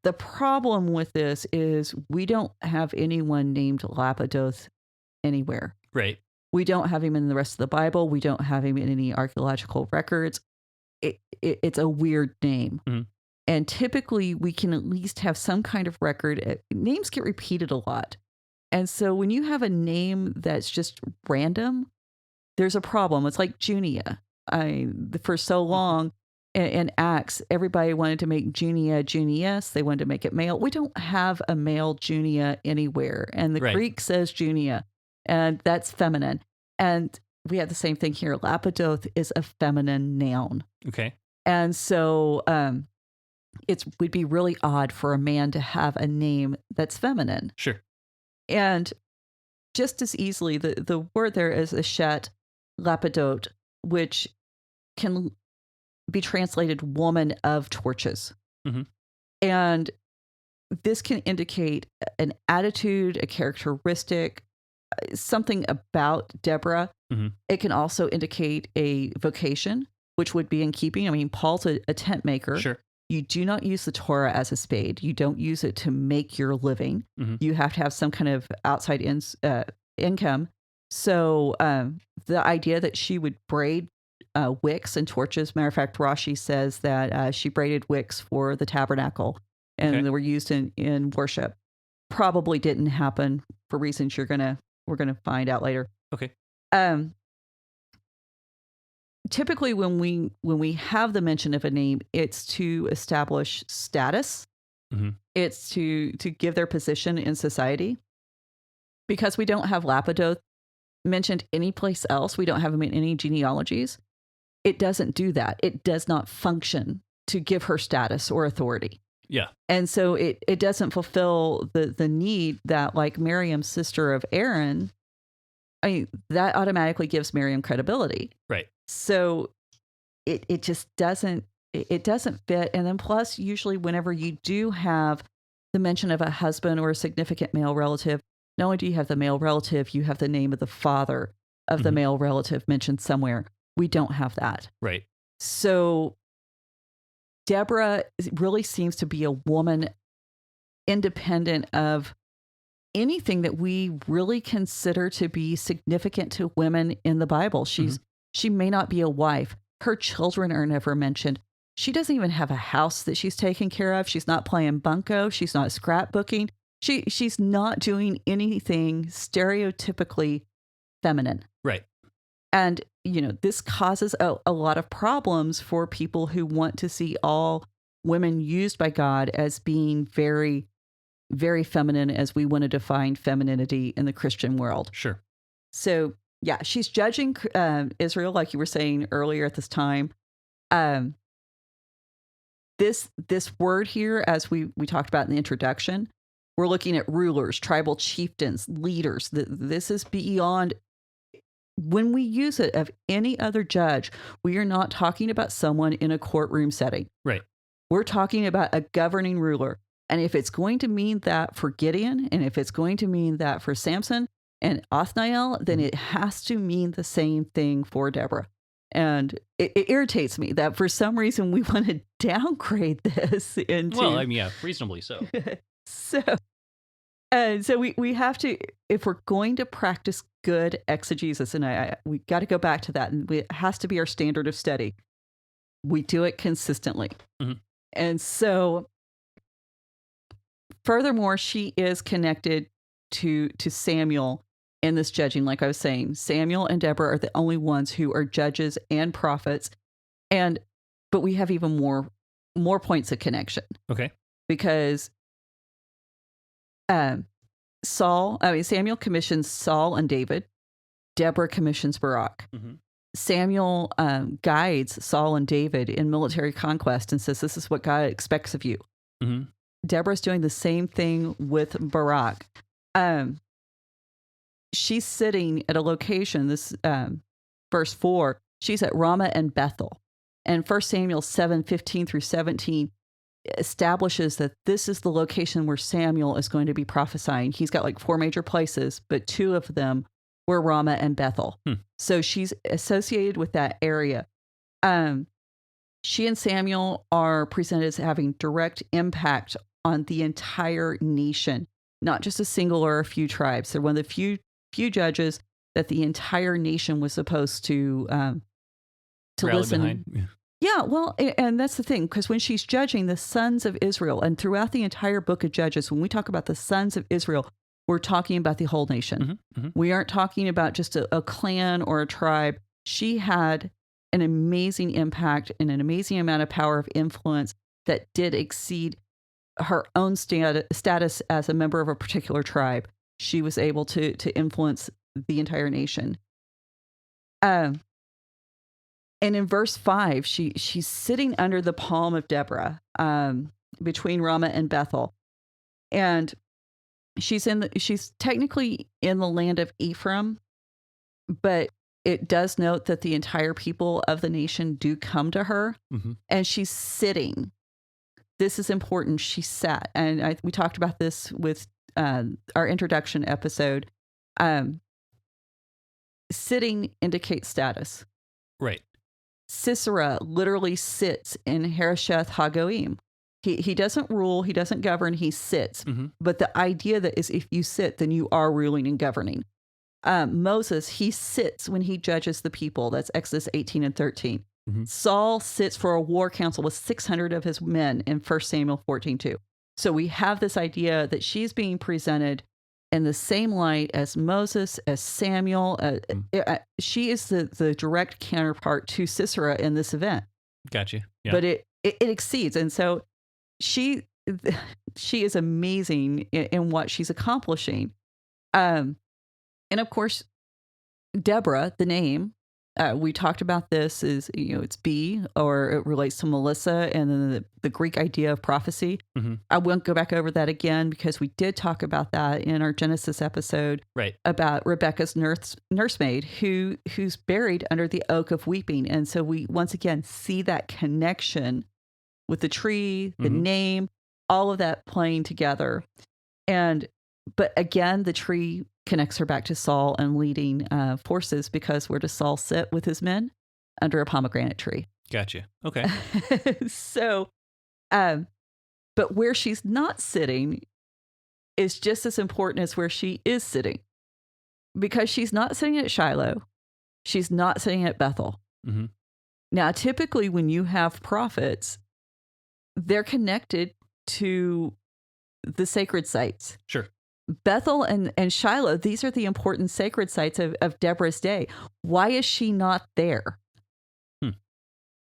Speaker 3: The problem with this is we don't have anyone named Lapidoth anywhere.
Speaker 2: Right.
Speaker 3: We don't have him in the rest of the Bible. We don't have him in any archaeological records. It's a weird name. And typically we can at least have some kind of record. Names get repeated a lot. And so when you have a name that's just random, there's a problem. It's like Junia. For so long in Acts, everybody wanted to make Junia Junius. They wanted to make it male. We don't have a male Junia anywhere. And the Greek says Junia, and that's feminine. And we have the same thing here. Lapidoth is a feminine noun.
Speaker 2: Okay.
Speaker 3: And so it would be really odd for a man to have a name that's feminine.
Speaker 2: Sure.
Speaker 3: And just as easily, the word there is Eshet Lapidot, which can be translated woman of torches. And this can indicate an attitude, a characteristic, something about Deborah. It can also indicate a vocation, which would be in keeping. I mean, Paul's a tent maker.
Speaker 2: Sure.
Speaker 3: You do not use the Torah as a spade. You don't use it to make your living. You have to have some kind of outside income. So the idea that she would braid wicks and torches. Matter of fact, Rashi says that she braided wicks for the tabernacle and they were used in worship. Probably didn't happen for reasons we're gonna find out later.
Speaker 2: Okay.
Speaker 3: typically when we have the mention of a name, it's to establish status.
Speaker 2: Mm-hmm.
Speaker 3: It's to give their position in society. Because we don't have Lapidoth mentioned anyplace else, we don't have him in any genealogies. It doesn't do that. It does not function to give her status or authority.
Speaker 2: Yeah.
Speaker 3: And so it doesn't fulfill the need that, like Miriam, sister of Aaron, that automatically gives Miriam credibility.
Speaker 2: Right.
Speaker 3: So it just doesn't fit. And then plus, usually whenever you do have the mention of a husband or a significant male relative, not only do you have the male relative, you have the name of the father of the male relative mentioned somewhere. We don't have that.
Speaker 2: Right.
Speaker 3: So Deborah really seems to be a woman independent of anything that we really consider to be significant to women in the Bible. She may not be a wife. Her children are never mentioned. She doesn't even have a house that she's taking care of. She's not playing bunco. She's not scrapbooking. She's not doing anything stereotypically feminine.
Speaker 2: Right.
Speaker 3: And, this causes a lot of problems for people who want to see all women used by God as being very, very feminine, as we want to define femininity in the Christian world.
Speaker 2: Sure.
Speaker 3: So, yeah, she's judging Israel, like you were saying earlier at this time. This word here, as we talked about in the introduction, we're looking at rulers, tribal chieftains, leaders. This is beyond. When we use it of any other judge, we are not talking about someone in a courtroom setting.
Speaker 2: Right.
Speaker 3: We're talking about a governing ruler. And if it's going to mean that for Gideon, and if it's going to mean that for Samson and Othniel, then it has to mean the same thing for Deborah. And it irritates me that for some reason we want to downgrade this into...
Speaker 2: Well, yeah, reasonably so.
Speaker 3: So we have to, if we're going to practice good exegesis, and we got to go back to that, and it has to be our standard of study. We do it consistently.
Speaker 2: Mm-hmm.
Speaker 3: And so, furthermore, she is connected to Samuel in this judging. Like I was saying, Samuel and Deborah are the only ones who are judges and prophets. But we have even more points of connection.
Speaker 2: Okay.
Speaker 3: Because Samuel commissions Saul and David. Deborah commissions Barak.
Speaker 2: Mm-hmm.
Speaker 3: Samuel guides Saul and David in military conquest and says, this is what God expects of you.
Speaker 2: Mm-hmm.
Speaker 3: Deborah's doing the same thing with Barak. She's sitting at a location, this verse 4, she's at Ramah and Bethel. And 1 Samuel 7:15 through 17 establishes that this is the location where Samuel is going to be prophesying. He's got like 4 major places, but 2 of them were Ramah and Bethel. So she's associated with that area. She and Samuel are presented as having direct impact on the entire nation, not just a single or a few tribes. They're one of the few judges that the entire nation was supposed to listen. Yeah, well, and that's the thing, because when she's judging the sons of Israel, and throughout the entire book of Judges, when we talk about the sons of Israel, we're talking about the whole nation.
Speaker 2: Mm-hmm, mm-hmm.
Speaker 3: We aren't talking about just a clan or a tribe. She had an amazing impact and an amazing amount of power of influence that did exceed her own status as a member of a particular tribe. She was able to influence the entire nation. And in verse 5, she's sitting under the palm of Deborah, between Ramah and Bethel, and she's technically in the land of Ephraim, but it does note that the entire people of the nation do come to her, and she's sitting. This is important. She sat, and we talked about this with our introduction episode. Sitting indicates status.
Speaker 2: Right.
Speaker 3: Sisera literally sits in Harosheth Hagoyim. He doesn't rule, he doesn't govern, he sits. But the idea that is, if you sit, then you are ruling and governing. Moses, he sits when he judges the people. That's Exodus 18 and 13. Saul sits for a war council with 600 of his men in 1 Samuel 14:2. So we have this idea that she's being presented in the same light as Moses, as Samuel. She is the direct counterpart to Sisera in this event.
Speaker 2: Gotcha. Yeah.
Speaker 3: But it exceeds. And so she is amazing in what she's accomplishing. And of course, Deborah, the name, we talked about this, is, it's B, or it relates to Melissa, and then the Greek idea of prophecy.
Speaker 2: Mm-hmm.
Speaker 3: I won't go back over that again because we did talk about that in our Genesis episode,
Speaker 2: right,
Speaker 3: about Rebecca's nursemaid who's buried under the oak of weeping. And so we once again see that connection with the tree, the name, all of that playing together. But again, the tree connects her back to Saul and leading forces, because where does Saul sit with his men? Under a pomegranate tree.
Speaker 2: Gotcha. Okay.
Speaker 3: So, but where she's not sitting is just as important as where she is sitting, because she's not sitting at Shiloh. She's not sitting at Bethel.
Speaker 2: Mm-hmm.
Speaker 3: Now, typically when you have prophets, they're connected to the sacred sites.
Speaker 2: Sure.
Speaker 3: Bethel and Shiloh, these are the important sacred sites of Deborah's day. Why is she not there?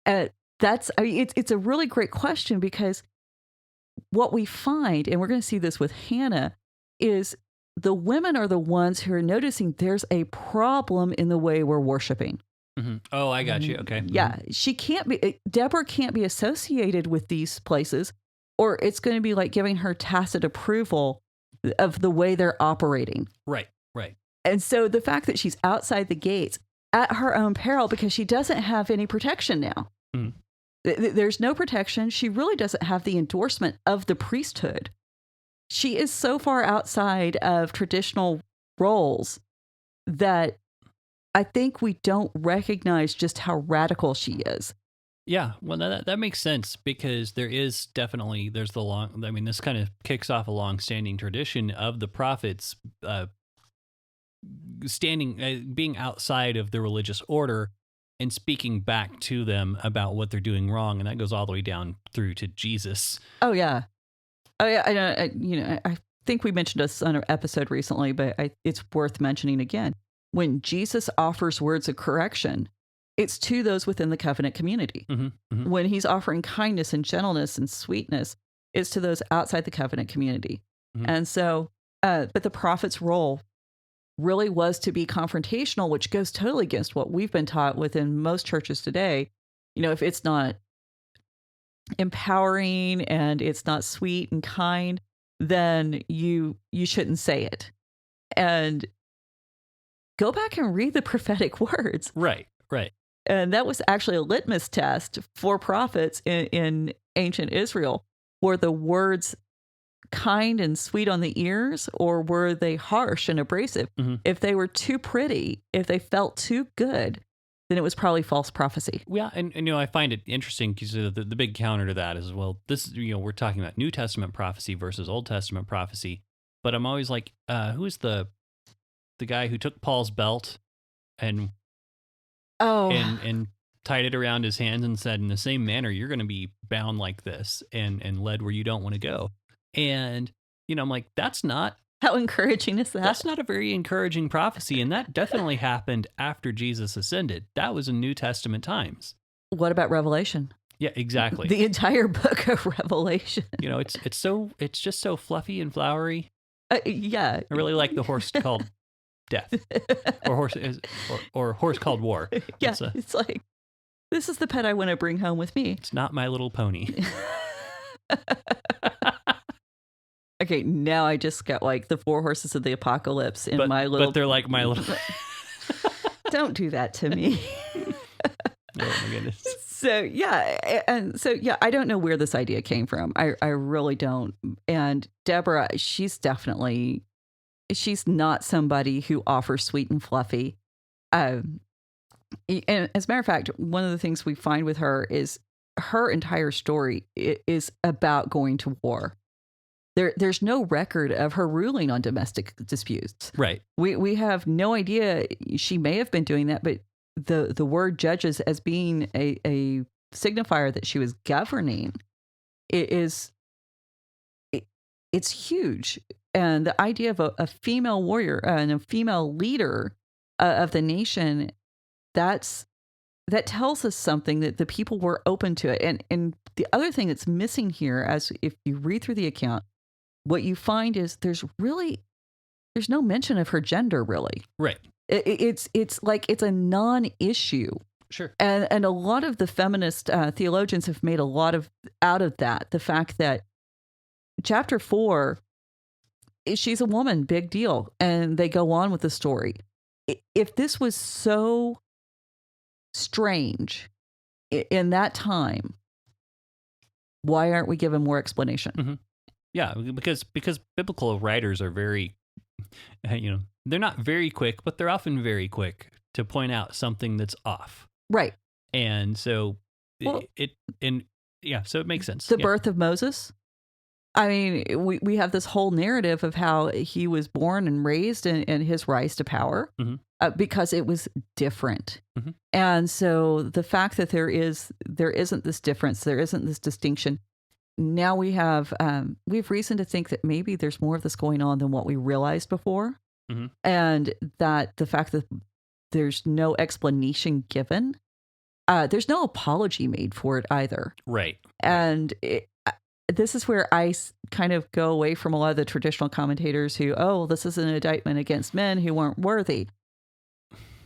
Speaker 3: It's a really great question, because what we find, and we're going to see this with Hannah, is the women are the ones who are noticing there's a problem in the way we're worshiping.
Speaker 2: Mm-hmm. Oh, I got you. Okay.
Speaker 3: Yeah. Deborah can't be associated with these places, or it's going to be like giving her tacit approval of the way they're operating.
Speaker 2: Right.
Speaker 3: And so the fact that she's outside the gates at her own peril, because she doesn't have any protection now.
Speaker 2: Mm.
Speaker 3: There's no protection. She really doesn't have the endorsement of the priesthood. She is so far outside of traditional roles that I think we don't recognize just how radical she is.
Speaker 2: Yeah, well, that makes sense, because this kind of kicks off a long-standing tradition of the prophets being outside of the religious order and speaking back to them about what they're doing wrong, and that goes all the way down through to Jesus.
Speaker 3: Oh yeah, I think we mentioned this on an episode recently, but it's worth mentioning again. When Jesus offers words of correction, it's to those within the covenant community.
Speaker 2: Mm-hmm, mm-hmm.
Speaker 3: When he's offering kindness and gentleness and sweetness, it's to those outside the covenant community.
Speaker 2: Mm-hmm.
Speaker 3: And so, but the prophet's role really was to be confrontational, which goes totally against what we've been taught within most churches today. If it's not empowering and it's not sweet and kind, then you shouldn't say it. And go back and read the prophetic words.
Speaker 2: Right.
Speaker 3: And that was actually a litmus test for prophets in ancient Israel. Were the words kind and sweet on the ears, or were they harsh and abrasive?
Speaker 2: Mm-hmm.
Speaker 3: If they were too pretty, if they felt too good, then it was probably false prophecy.
Speaker 2: Yeah, and I find it interesting, because the big counter to that is, well, this, we're talking about New Testament prophecy versus Old Testament prophecy, but I'm always like, who is the guy who took Paul's belt and tied it around his hands and said, in the same manner, you're going to be bound like this and led where you don't want to go. And, I'm like, that's not...
Speaker 3: How encouraging is that?
Speaker 2: That's not a very encouraging prophecy. And that definitely happened after Jesus ascended. That was in New Testament times.
Speaker 3: What about Revelation?
Speaker 2: Yeah, exactly.
Speaker 3: The entire book of Revelation.
Speaker 2: It's just so fluffy and flowery.
Speaker 3: Yeah.
Speaker 2: I really like the horse called Death, or horse called War.
Speaker 3: Yeah, it's like, this is the pet I want to bring home with me.
Speaker 2: It's not My Little Pony.
Speaker 3: Okay, now I just got like the 4 horses of the apocalypse in my little.
Speaker 2: But they're like My Little.
Speaker 3: Don't do that to me.
Speaker 2: Oh my goodness.
Speaker 3: So yeah, I don't know where this idea came from. I really don't. And Deborah, she's not somebody who offers sweet and fluffy. And as a matter of fact, one of the things we find with her is her entire story is about going to war. There's no record of her ruling on domestic disputes.
Speaker 2: Right.
Speaker 3: We have no idea. She may have been doing that, but the word judges as being a signifier that she was governing, it's huge. And the idea of a female warrior and a female leader of the nation, that tells us something, that the people were open to it. And the other thing that's missing here, as if you read through the account, what you find is there's no mention of her gender, really.
Speaker 2: Right.
Speaker 3: It's like it's a non-issue.
Speaker 2: Sure.
Speaker 3: And a lot of the feminist theologians have made a lot out of that. The fact that chapter 4, she's a woman, big deal. And they go on with the story. If this was so strange in that time, why aren't we given more explanation?
Speaker 2: Mm-hmm. Yeah, because biblical writers are very, they're not very quick, but they're often very quick to point out something that's off.
Speaker 3: Right.
Speaker 2: And so so it makes sense.
Speaker 3: The birth of Moses. I mean, we have this whole narrative of how he was born and raised and his rise to power because it was different. Mm-hmm. And so the fact that there isn't this difference, there isn't this distinction. Now we have reason to think that maybe there's more of this going on than what we realized before. Mm-hmm. And that the fact that there's no explanation given, there's no apology made for it either.
Speaker 2: Right.
Speaker 3: And this is where I kind of go away from a lot of the traditional commentators who, this is an indictment against men who weren't worthy.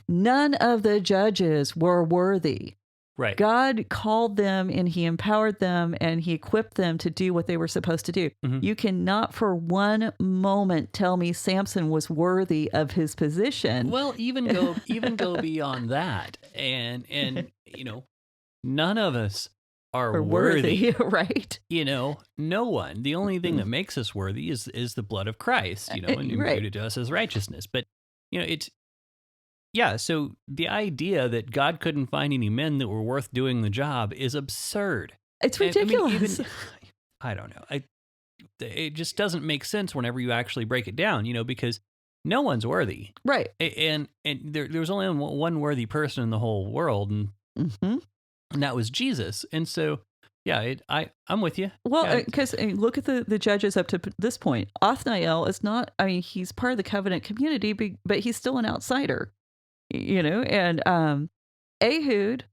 Speaker 3: None of the judges were worthy.
Speaker 2: Right.
Speaker 3: God called them and he empowered them and he equipped them to do what they were supposed to do. Mm-hmm. You cannot for one moment tell me Samson was worthy of his position.
Speaker 2: Well, even go beyond that. And none of us are worthy.
Speaker 3: Right.
Speaker 2: No one. The only thing that makes us worthy is the blood of Christ, and imputed to us as righteousness. But, so the idea that God couldn't find any men that were worth doing the job is absurd.
Speaker 3: It's ridiculous.
Speaker 2: I don't know. It just doesn't make sense whenever you actually break it down, because no one's worthy.
Speaker 3: Right.
Speaker 2: And there's only one worthy person in the whole world, and that was Jesus. And so, I'm with you.
Speaker 3: Well, because look at the judges up to this point. Othniel is not, he's part of the covenant community, but he's still an outsider, and Ehud,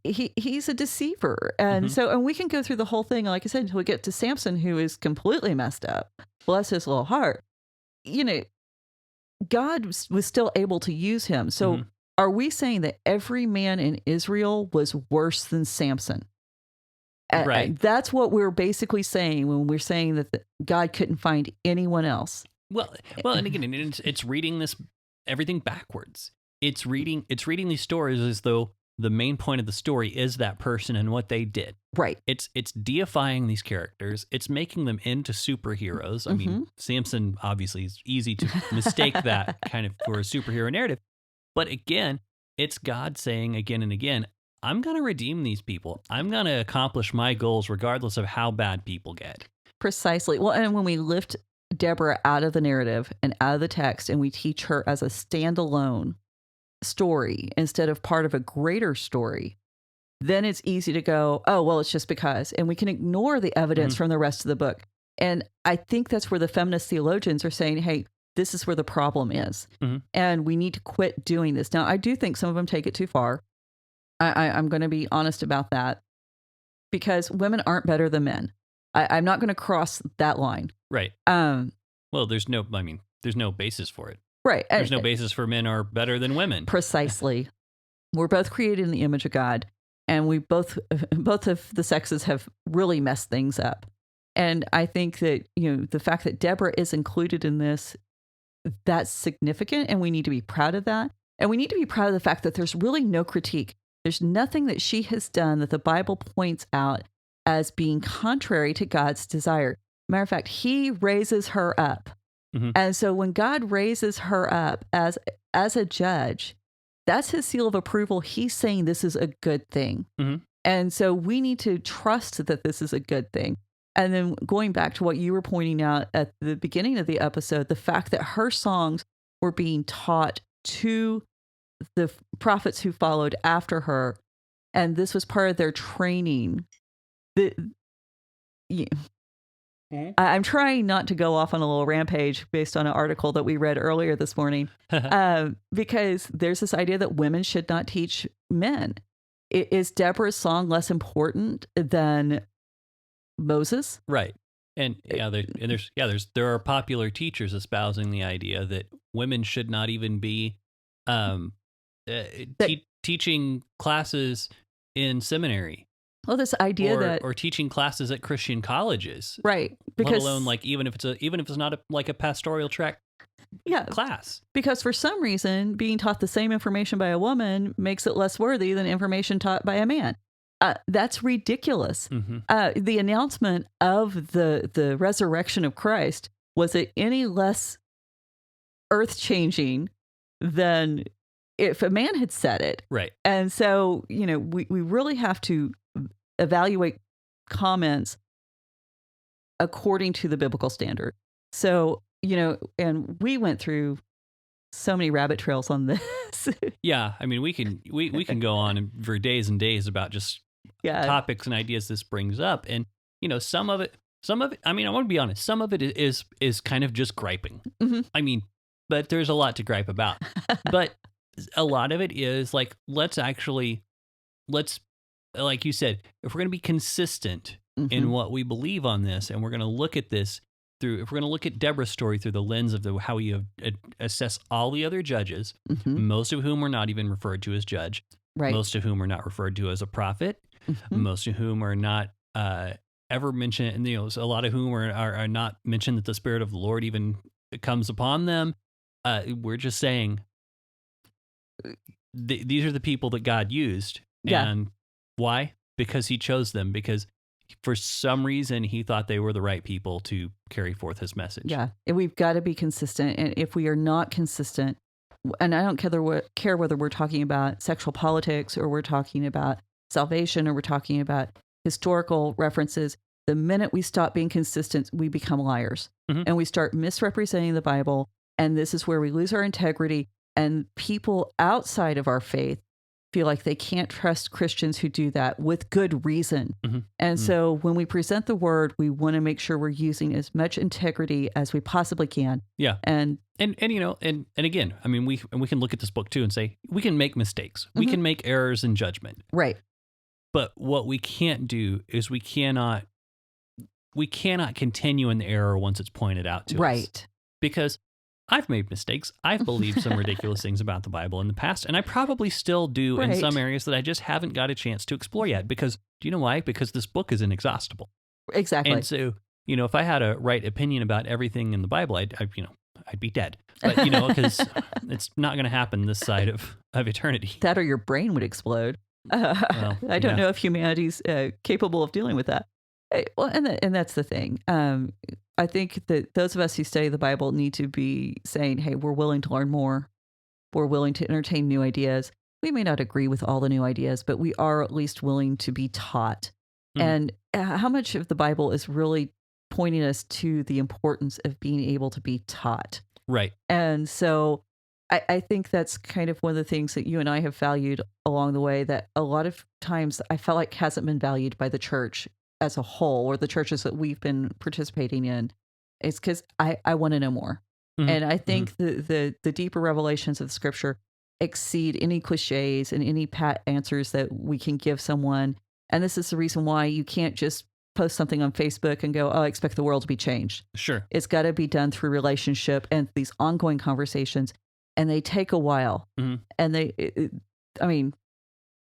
Speaker 3: he's a deceiver. And so, and we can go through the whole thing, like I said, until we get to Samson, who is completely messed up. Bless his little heart. God was still able to use him. So are we saying that every man in Israel was worse than Samson?
Speaker 2: Right.
Speaker 3: That's what we're basically saying when we're saying that God couldn't find anyone else.
Speaker 2: Well, and again, it's reading everything backwards. It's reading these stories as though the main point of the story is that person and what they did.
Speaker 3: Right.
Speaker 2: It's deifying these characters. It's making them into superheroes. I mean, Samson obviously is easy to mistake that kind of for a superhero narrative. But again, it's God saying again and again, I'm going to redeem these people. I'm going to accomplish my goals regardless of how bad people get.
Speaker 3: Precisely. Well, and when we lift Deborah out of the narrative and out of the text and we teach her as a standalone story instead of part of a greater story, then it's easy to go, it's just because. And we can ignore the evidence from the rest of the book. And I think that's where the feminist theologians are saying, hey, this is where the problem is. And we need to quit doing this. Now, I do think some of them take it too far. I'm going to be honest about that because women aren't better than men. I'm not going to cross that line.
Speaker 2: Right. Well, there's no basis for it.
Speaker 3: Right.
Speaker 2: There's no basis for men are better than women.
Speaker 3: Precisely. We're both created in the image of God, and we both of the sexes have really messed things up. And I think that, the fact that Deborah is included in this, that's significant, and we need to be proud of that. And we need to be proud of the fact that there's really no critique. There's nothing that she has done that the Bible points out as being contrary to God's desire. Matter of fact, he raises her up. And so when God raises her up as a judge, that's his seal of approval. He's saying this is a good thing. And so we need to trust that this is a good thing. And then going back to what you were pointing out at the beginning of the episode, the fact that her songs were being taught to the prophets who followed after her, and this was part of their training. I'm trying not to go off on a little rampage based on an article that we read earlier this morning, because there's this idea that women should not teach men. Is Deborah's song less important than Moses?
Speaker 2: Right. And there are popular teachers espousing the idea that women should not even be teaching classes in seminary.
Speaker 3: Well, this idea
Speaker 2: or teaching classes at Christian colleges,
Speaker 3: right? Because
Speaker 2: let alone like even if it's not a pastoral track, class. Because
Speaker 3: for some reason, being taught the same information by a woman makes it less worthy than information taught by a man. That's ridiculous.
Speaker 2: Mm-hmm.
Speaker 3: The announcement of the resurrection of Christ, was it any less earth-changing than if a man had said it?
Speaker 2: Right.
Speaker 3: And so, we really have to evaluate comments according to the biblical standard. So, and we went through so many rabbit trails on this.
Speaker 2: Yeah. I mean, we can go on for days and days about just topics and ideas this brings up. And, some of it, I mean, I want to be honest, some of it is kind of just griping.
Speaker 3: Mm-hmm.
Speaker 2: I mean, but there's a lot to gripe about. But a lot of it is like, let's, like you said, if we're going to be consistent in what we believe on this, and we're going to look at this if we're going to look at Deborah's story through the lens of how we assess all the other judges, most of whom are not even referred to as judge,
Speaker 3: right?
Speaker 2: Most of whom are not referred to as a prophet, most of whom are not ever mentioned, and a lot of whom are not mentioned that the Spirit of the Lord even comes upon them. We're just saying these are the people that God used, and why? Because He chose them, because for some reason He thought they were the right people to carry forth His message.
Speaker 3: Yeah, and we've got to be consistent. And if we are not consistent, and I don't care whether we're talking about sexual politics or we're talking about salvation or we're talking about historical references, the minute we stop being consistent, we become liars, and we start misrepresenting the Bible. And this is where we lose our integrity. And people outside of our faith feel like they can't trust Christians who do that with good reason. And so when we present the word, we want to make sure we're using as much integrity as we possibly can.
Speaker 2: Yeah.
Speaker 3: And
Speaker 2: again, I mean, we can look at this book too and say, we can make mistakes. We can make errors in judgment.
Speaker 3: Right.
Speaker 2: But what we can't do is we cannot continue in the error once it's pointed out to us.
Speaker 3: Right.
Speaker 2: Because I've made mistakes. I've believed some ridiculous things about the Bible in the past, and I probably still do in some areas that I just haven't got a chance to explore yet. Because, do you know why? Because this book is inexhaustible.
Speaker 3: Exactly.
Speaker 2: And so, if I had a right opinion about everything in the Bible, I'd be dead. But, because it's not going to happen this side of eternity.
Speaker 3: That or your brain would explode. I don't know if humanity's capable of dealing with that. Well, and that's the thing. I think that those of us who study the Bible need to be saying, hey, we're willing to learn more. We're willing to entertain new ideas. We may not agree with all the new ideas, but we are at least willing to be taught. And how much of the Bible is really pointing us to the importance of being able to be taught?
Speaker 2: Right.
Speaker 3: And so I think that's kind of one of the things that you and I have valued along the way that a lot of times I felt like hasn't been valued by the church as a whole, or the churches that we've been participating in. It's because I want to know more. And I think the deeper revelations of the scripture exceed any cliches and any pat answers that we can give someone. And this is the reason why you can't just post something on Facebook and go, oh, I expect the world to be changed.
Speaker 2: Sure.
Speaker 3: It's got to be done through relationship and these ongoing conversations. And they take a while. And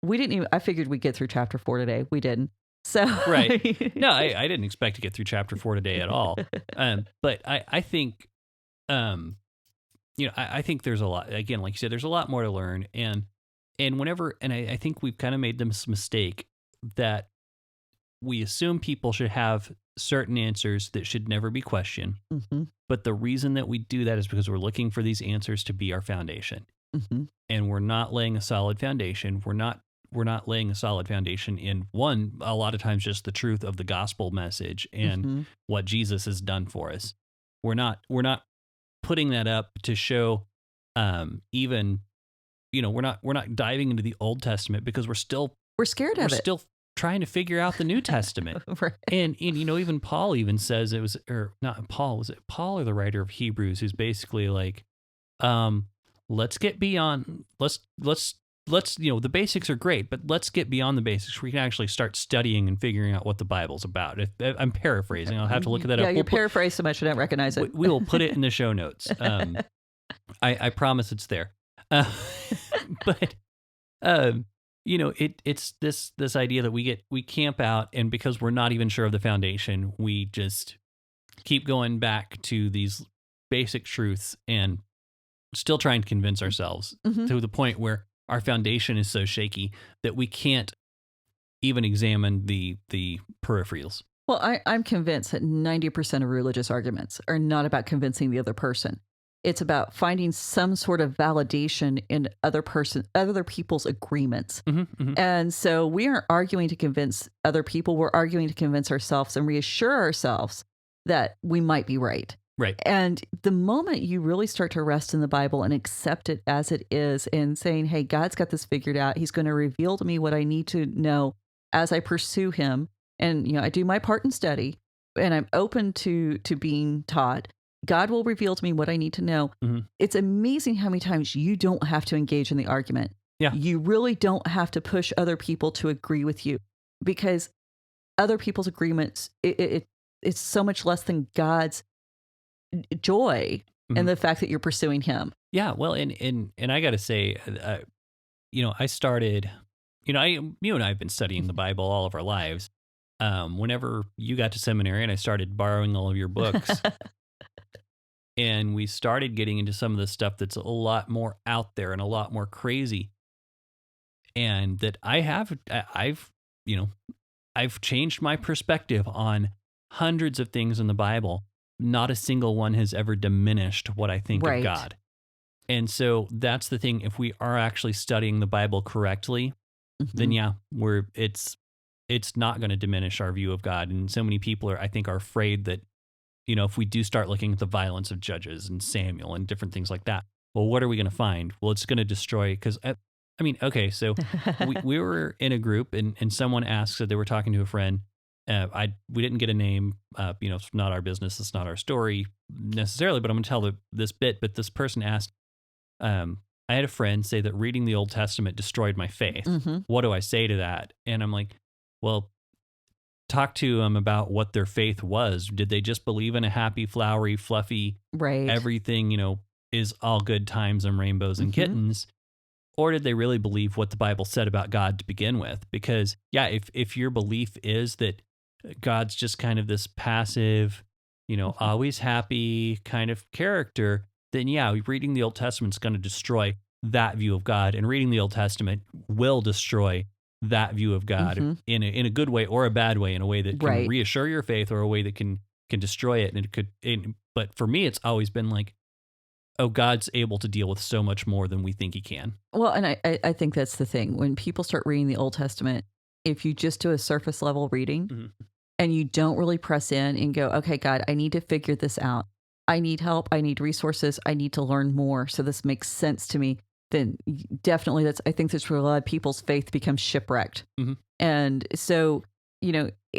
Speaker 3: we didn't even, I figured we'd get through chapter 4 today. We didn't. So
Speaker 2: right. No, I didn't expect to get through chapter 4 today at all. But I think, I think there's a lot, again, like you said, there's a lot more to learn. And I think we've kind of made this mistake that we assume people should have certain answers that should never be questioned. But the reason that we do that is because we're looking for these answers to be our foundation. And we're not laying a solid foundation. We're not laying a solid foundation in a lot of times just the truth of the gospel message and what Jesus has done for us. We're not putting that up to show we're not diving into the Old Testament because we're scared of it. We're still trying to figure out the New Testament.
Speaker 3: Right.
Speaker 2: And even Paul even says it was, or not Paul, was it Paul or the writer of Hebrews, who's basically like, let's get beyond, let's, the basics are great, but let's get beyond the basics. We can actually start studying and figuring out what the Bible's about. I'm paraphrasing. I'll have to look at that up.
Speaker 3: Yeah, you paraphrase so much I don't recognize it.
Speaker 2: We will put it in the show notes. I promise it's there. But it's this idea that we camp out, and because we're not even sure of the foundation, we just keep going back to these basic truths and still trying to convince ourselves to the point where our foundation is so shaky that we can't even examine the peripherals.
Speaker 3: Well, I'm convinced that 90% of religious arguments are not about convincing the other person. It's about finding some sort of validation in other people's agreements. And so we aren't arguing to convince other people. We're arguing to convince ourselves and reassure ourselves that we might be right.
Speaker 2: Right.
Speaker 3: And the moment you really start to rest in the Bible and accept it as it is and saying, hey, God's got this figured out. He's going to reveal to me what I need to know as I pursue him. And, I do my part in study, and I'm open to being taught. God will reveal to me what I need to know. It's amazing how many times you don't have to engage in the argument.
Speaker 2: Yeah.
Speaker 3: You really don't have to push other people to agree with you, because other people's agreements, it's so much less than God's joy and the fact that you're pursuing him.
Speaker 2: Yeah. Well, and I got to say, I started, you and I have been studying the Bible all of our lives. Whenever you got to seminary and I started borrowing all of your books, and we started getting into some of the stuff that's a lot more out there and a lot more crazy. And that I've changed my perspective on hundreds of things in the Bible. Not a single one has ever diminished what I think of God. And so that's the thing. If we are actually studying the Bible correctly, then it's not going to diminish our view of God. And so many people are afraid that, if we do start looking at the violence of Judges and Samuel and different things like that, well, what are we going to find? Well, it's going to destroy, because so we were in a group and someone asked, that they were talking to a friend. We didn't get a name. It's not our business. It's not our story necessarily, but I'm going to tell this bit. But this person asked, I had a friend say that reading the Old Testament destroyed my faith. What do I say to that? And I'm like, well, talk to them about what their faith was. Did they just believe in a happy, flowery, fluffy, everything, is all good times and rainbows and kittens? Or did they really believe what the Bible said about God to begin with? Because, if your belief is that God's just kind of this passive, always happy kind of character, then reading the Old Testament is going to destroy that view of God. And reading the Old Testament will destroy that view of God in a good way or a bad way, in a way that can reassure your faith or a way that can destroy it. And it could, but for me, it's always been like, oh, God's able to deal with so much more than we think he can. Well,
Speaker 3: and I think that's the thing. When people start reading the Old Testament, if you just do a surface level reading and you don't really press in and go, okay, God, I need to figure this out. I need help. I need resources. I need to learn more. So this makes sense to me. Then definitely I think that's where a lot of people's faith becomes shipwrecked. And so,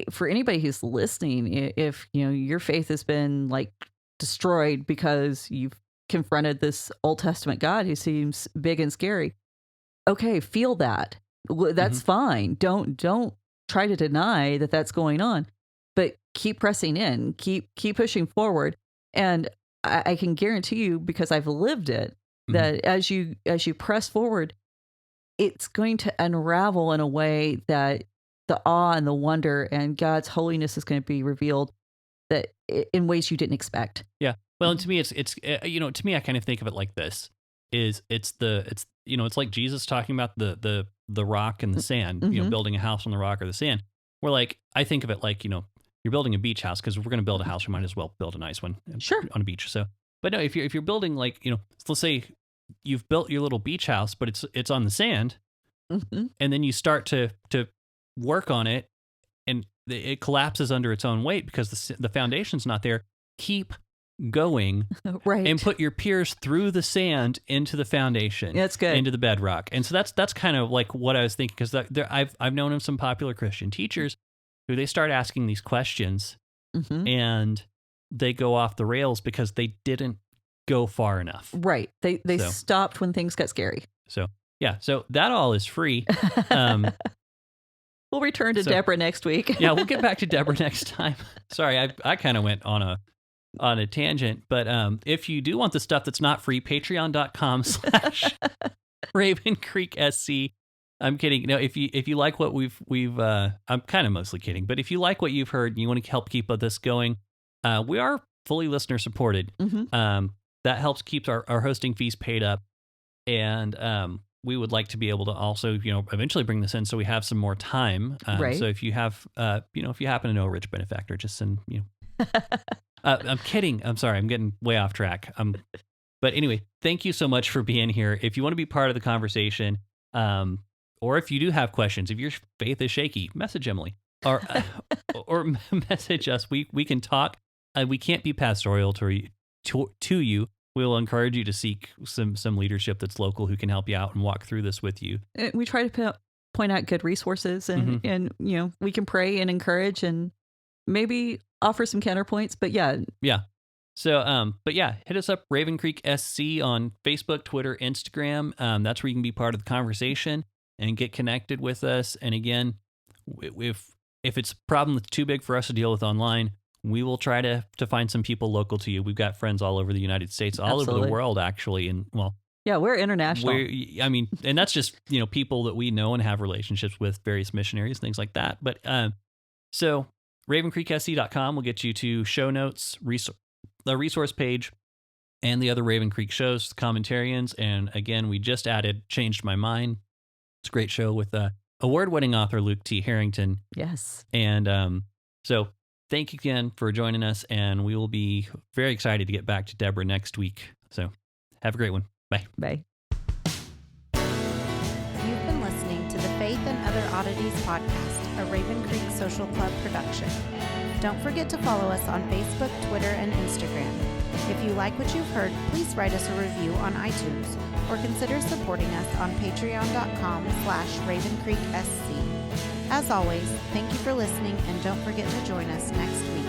Speaker 3: for anybody who's listening, if, your faith has been like destroyed because you've confronted this Old Testament God who seems big and scary, okay, feel that. That's fine. Don't try to deny that that's going on, but keep pressing in, keep pushing forward. And I can guarantee you, because I've lived it, that as you press forward, it's going to unravel in a way that the awe and the wonder and God's holiness is going to be revealed that in ways you didn't expect.
Speaker 2: Yeah. Well, and to me, it's to me, I kind of think of it like this: it's like Jesus talking about the rock and the sand, building a house on the rock or the sand. Where like I think of it like you're building a beach house, because if we're going to build a house, we might as well build a nice one, on a beach. So, but no, if you're building like let's say you've built your little beach house, but it's on the sand, and then you start to work on it, and it collapses under its own weight because the foundation's not there. Keep going
Speaker 3: Right.
Speaker 2: and put your piers through the sand into the foundation.
Speaker 3: That's good.
Speaker 2: Into the bedrock. And so that's kind of like what I was thinking, because I've known of some popular Christian teachers who they start asking these questions
Speaker 3: Mm-hmm.
Speaker 2: and they go off the rails because they didn't go far enough.
Speaker 3: Right. They
Speaker 2: So-
Speaker 3: stopped when things got scary.
Speaker 2: So yeah, so that all is free.
Speaker 3: We'll return to
Speaker 2: so-
Speaker 3: Deborah next week.
Speaker 2: Yeah, we'll get back to Deborah next time. Sorry, I kind of went on a tangent, but if you do want the stuff that's not free, patreon.com/Raven Creek SC. I'm kidding. No, if you like what we've I'm kind of mostly kidding, but if you like what you've heard and you want to help keep this going, we are fully listener supported.
Speaker 3: Mm-hmm.
Speaker 2: That helps keep our hosting fees paid up, and we would like to be able to also, eventually bring this in so we have some more time.
Speaker 3: Right.
Speaker 2: So if you have, if you happen to know a rich benefactor, just send, I'm kidding. I'm sorry. I'm getting way off track. But anyway, thank you so much for being here. If you want to be part of the conversation, or if you do have questions, if your faith is shaky, message Emily or message us. We can talk. We can't be pastoral to you. We'll encourage you to seek some leadership that's local who can help you out and walk through this with you.
Speaker 3: We try to point out good resources and, and we can pray and encourage and maybe offer some counterpoints. But yeah.
Speaker 2: Yeah. So, but yeah, hit us up, Raven Creek SC on Facebook, Twitter, Instagram. That's where you can be part of the conversation and get connected with us. And again, if it's a problem that's too big for us to deal with online, we will try to find some people local to you. We've got friends all over the United States, all over the world, actually. And
Speaker 3: yeah, we're international.
Speaker 2: And that's just, people that we know and have relationships with, various missionaries, things like that. But so ravencreeksc.com will get you to show notes, the resource page, and the other Raven Creek shows, commentarians. And again, we just added Changed My Mind. It's a great show with award-winning author Luke T. Harrington.
Speaker 3: Yes.
Speaker 2: And so thank you again for joining us, and we will be very excited to get back to Deborah next week. So have a great one. Bye.
Speaker 3: Bye.
Speaker 1: You've been listening to the Faith and Other Oddities podcast, a Raven Creek Social Club production. Don't forget to follow us on Facebook, Twitter, and Instagram. If you like what you've heard, please write us a review on iTunes or consider supporting us on patreon.com/RavenCreekSC. As always, thank you for listening, and don't forget to join us next week.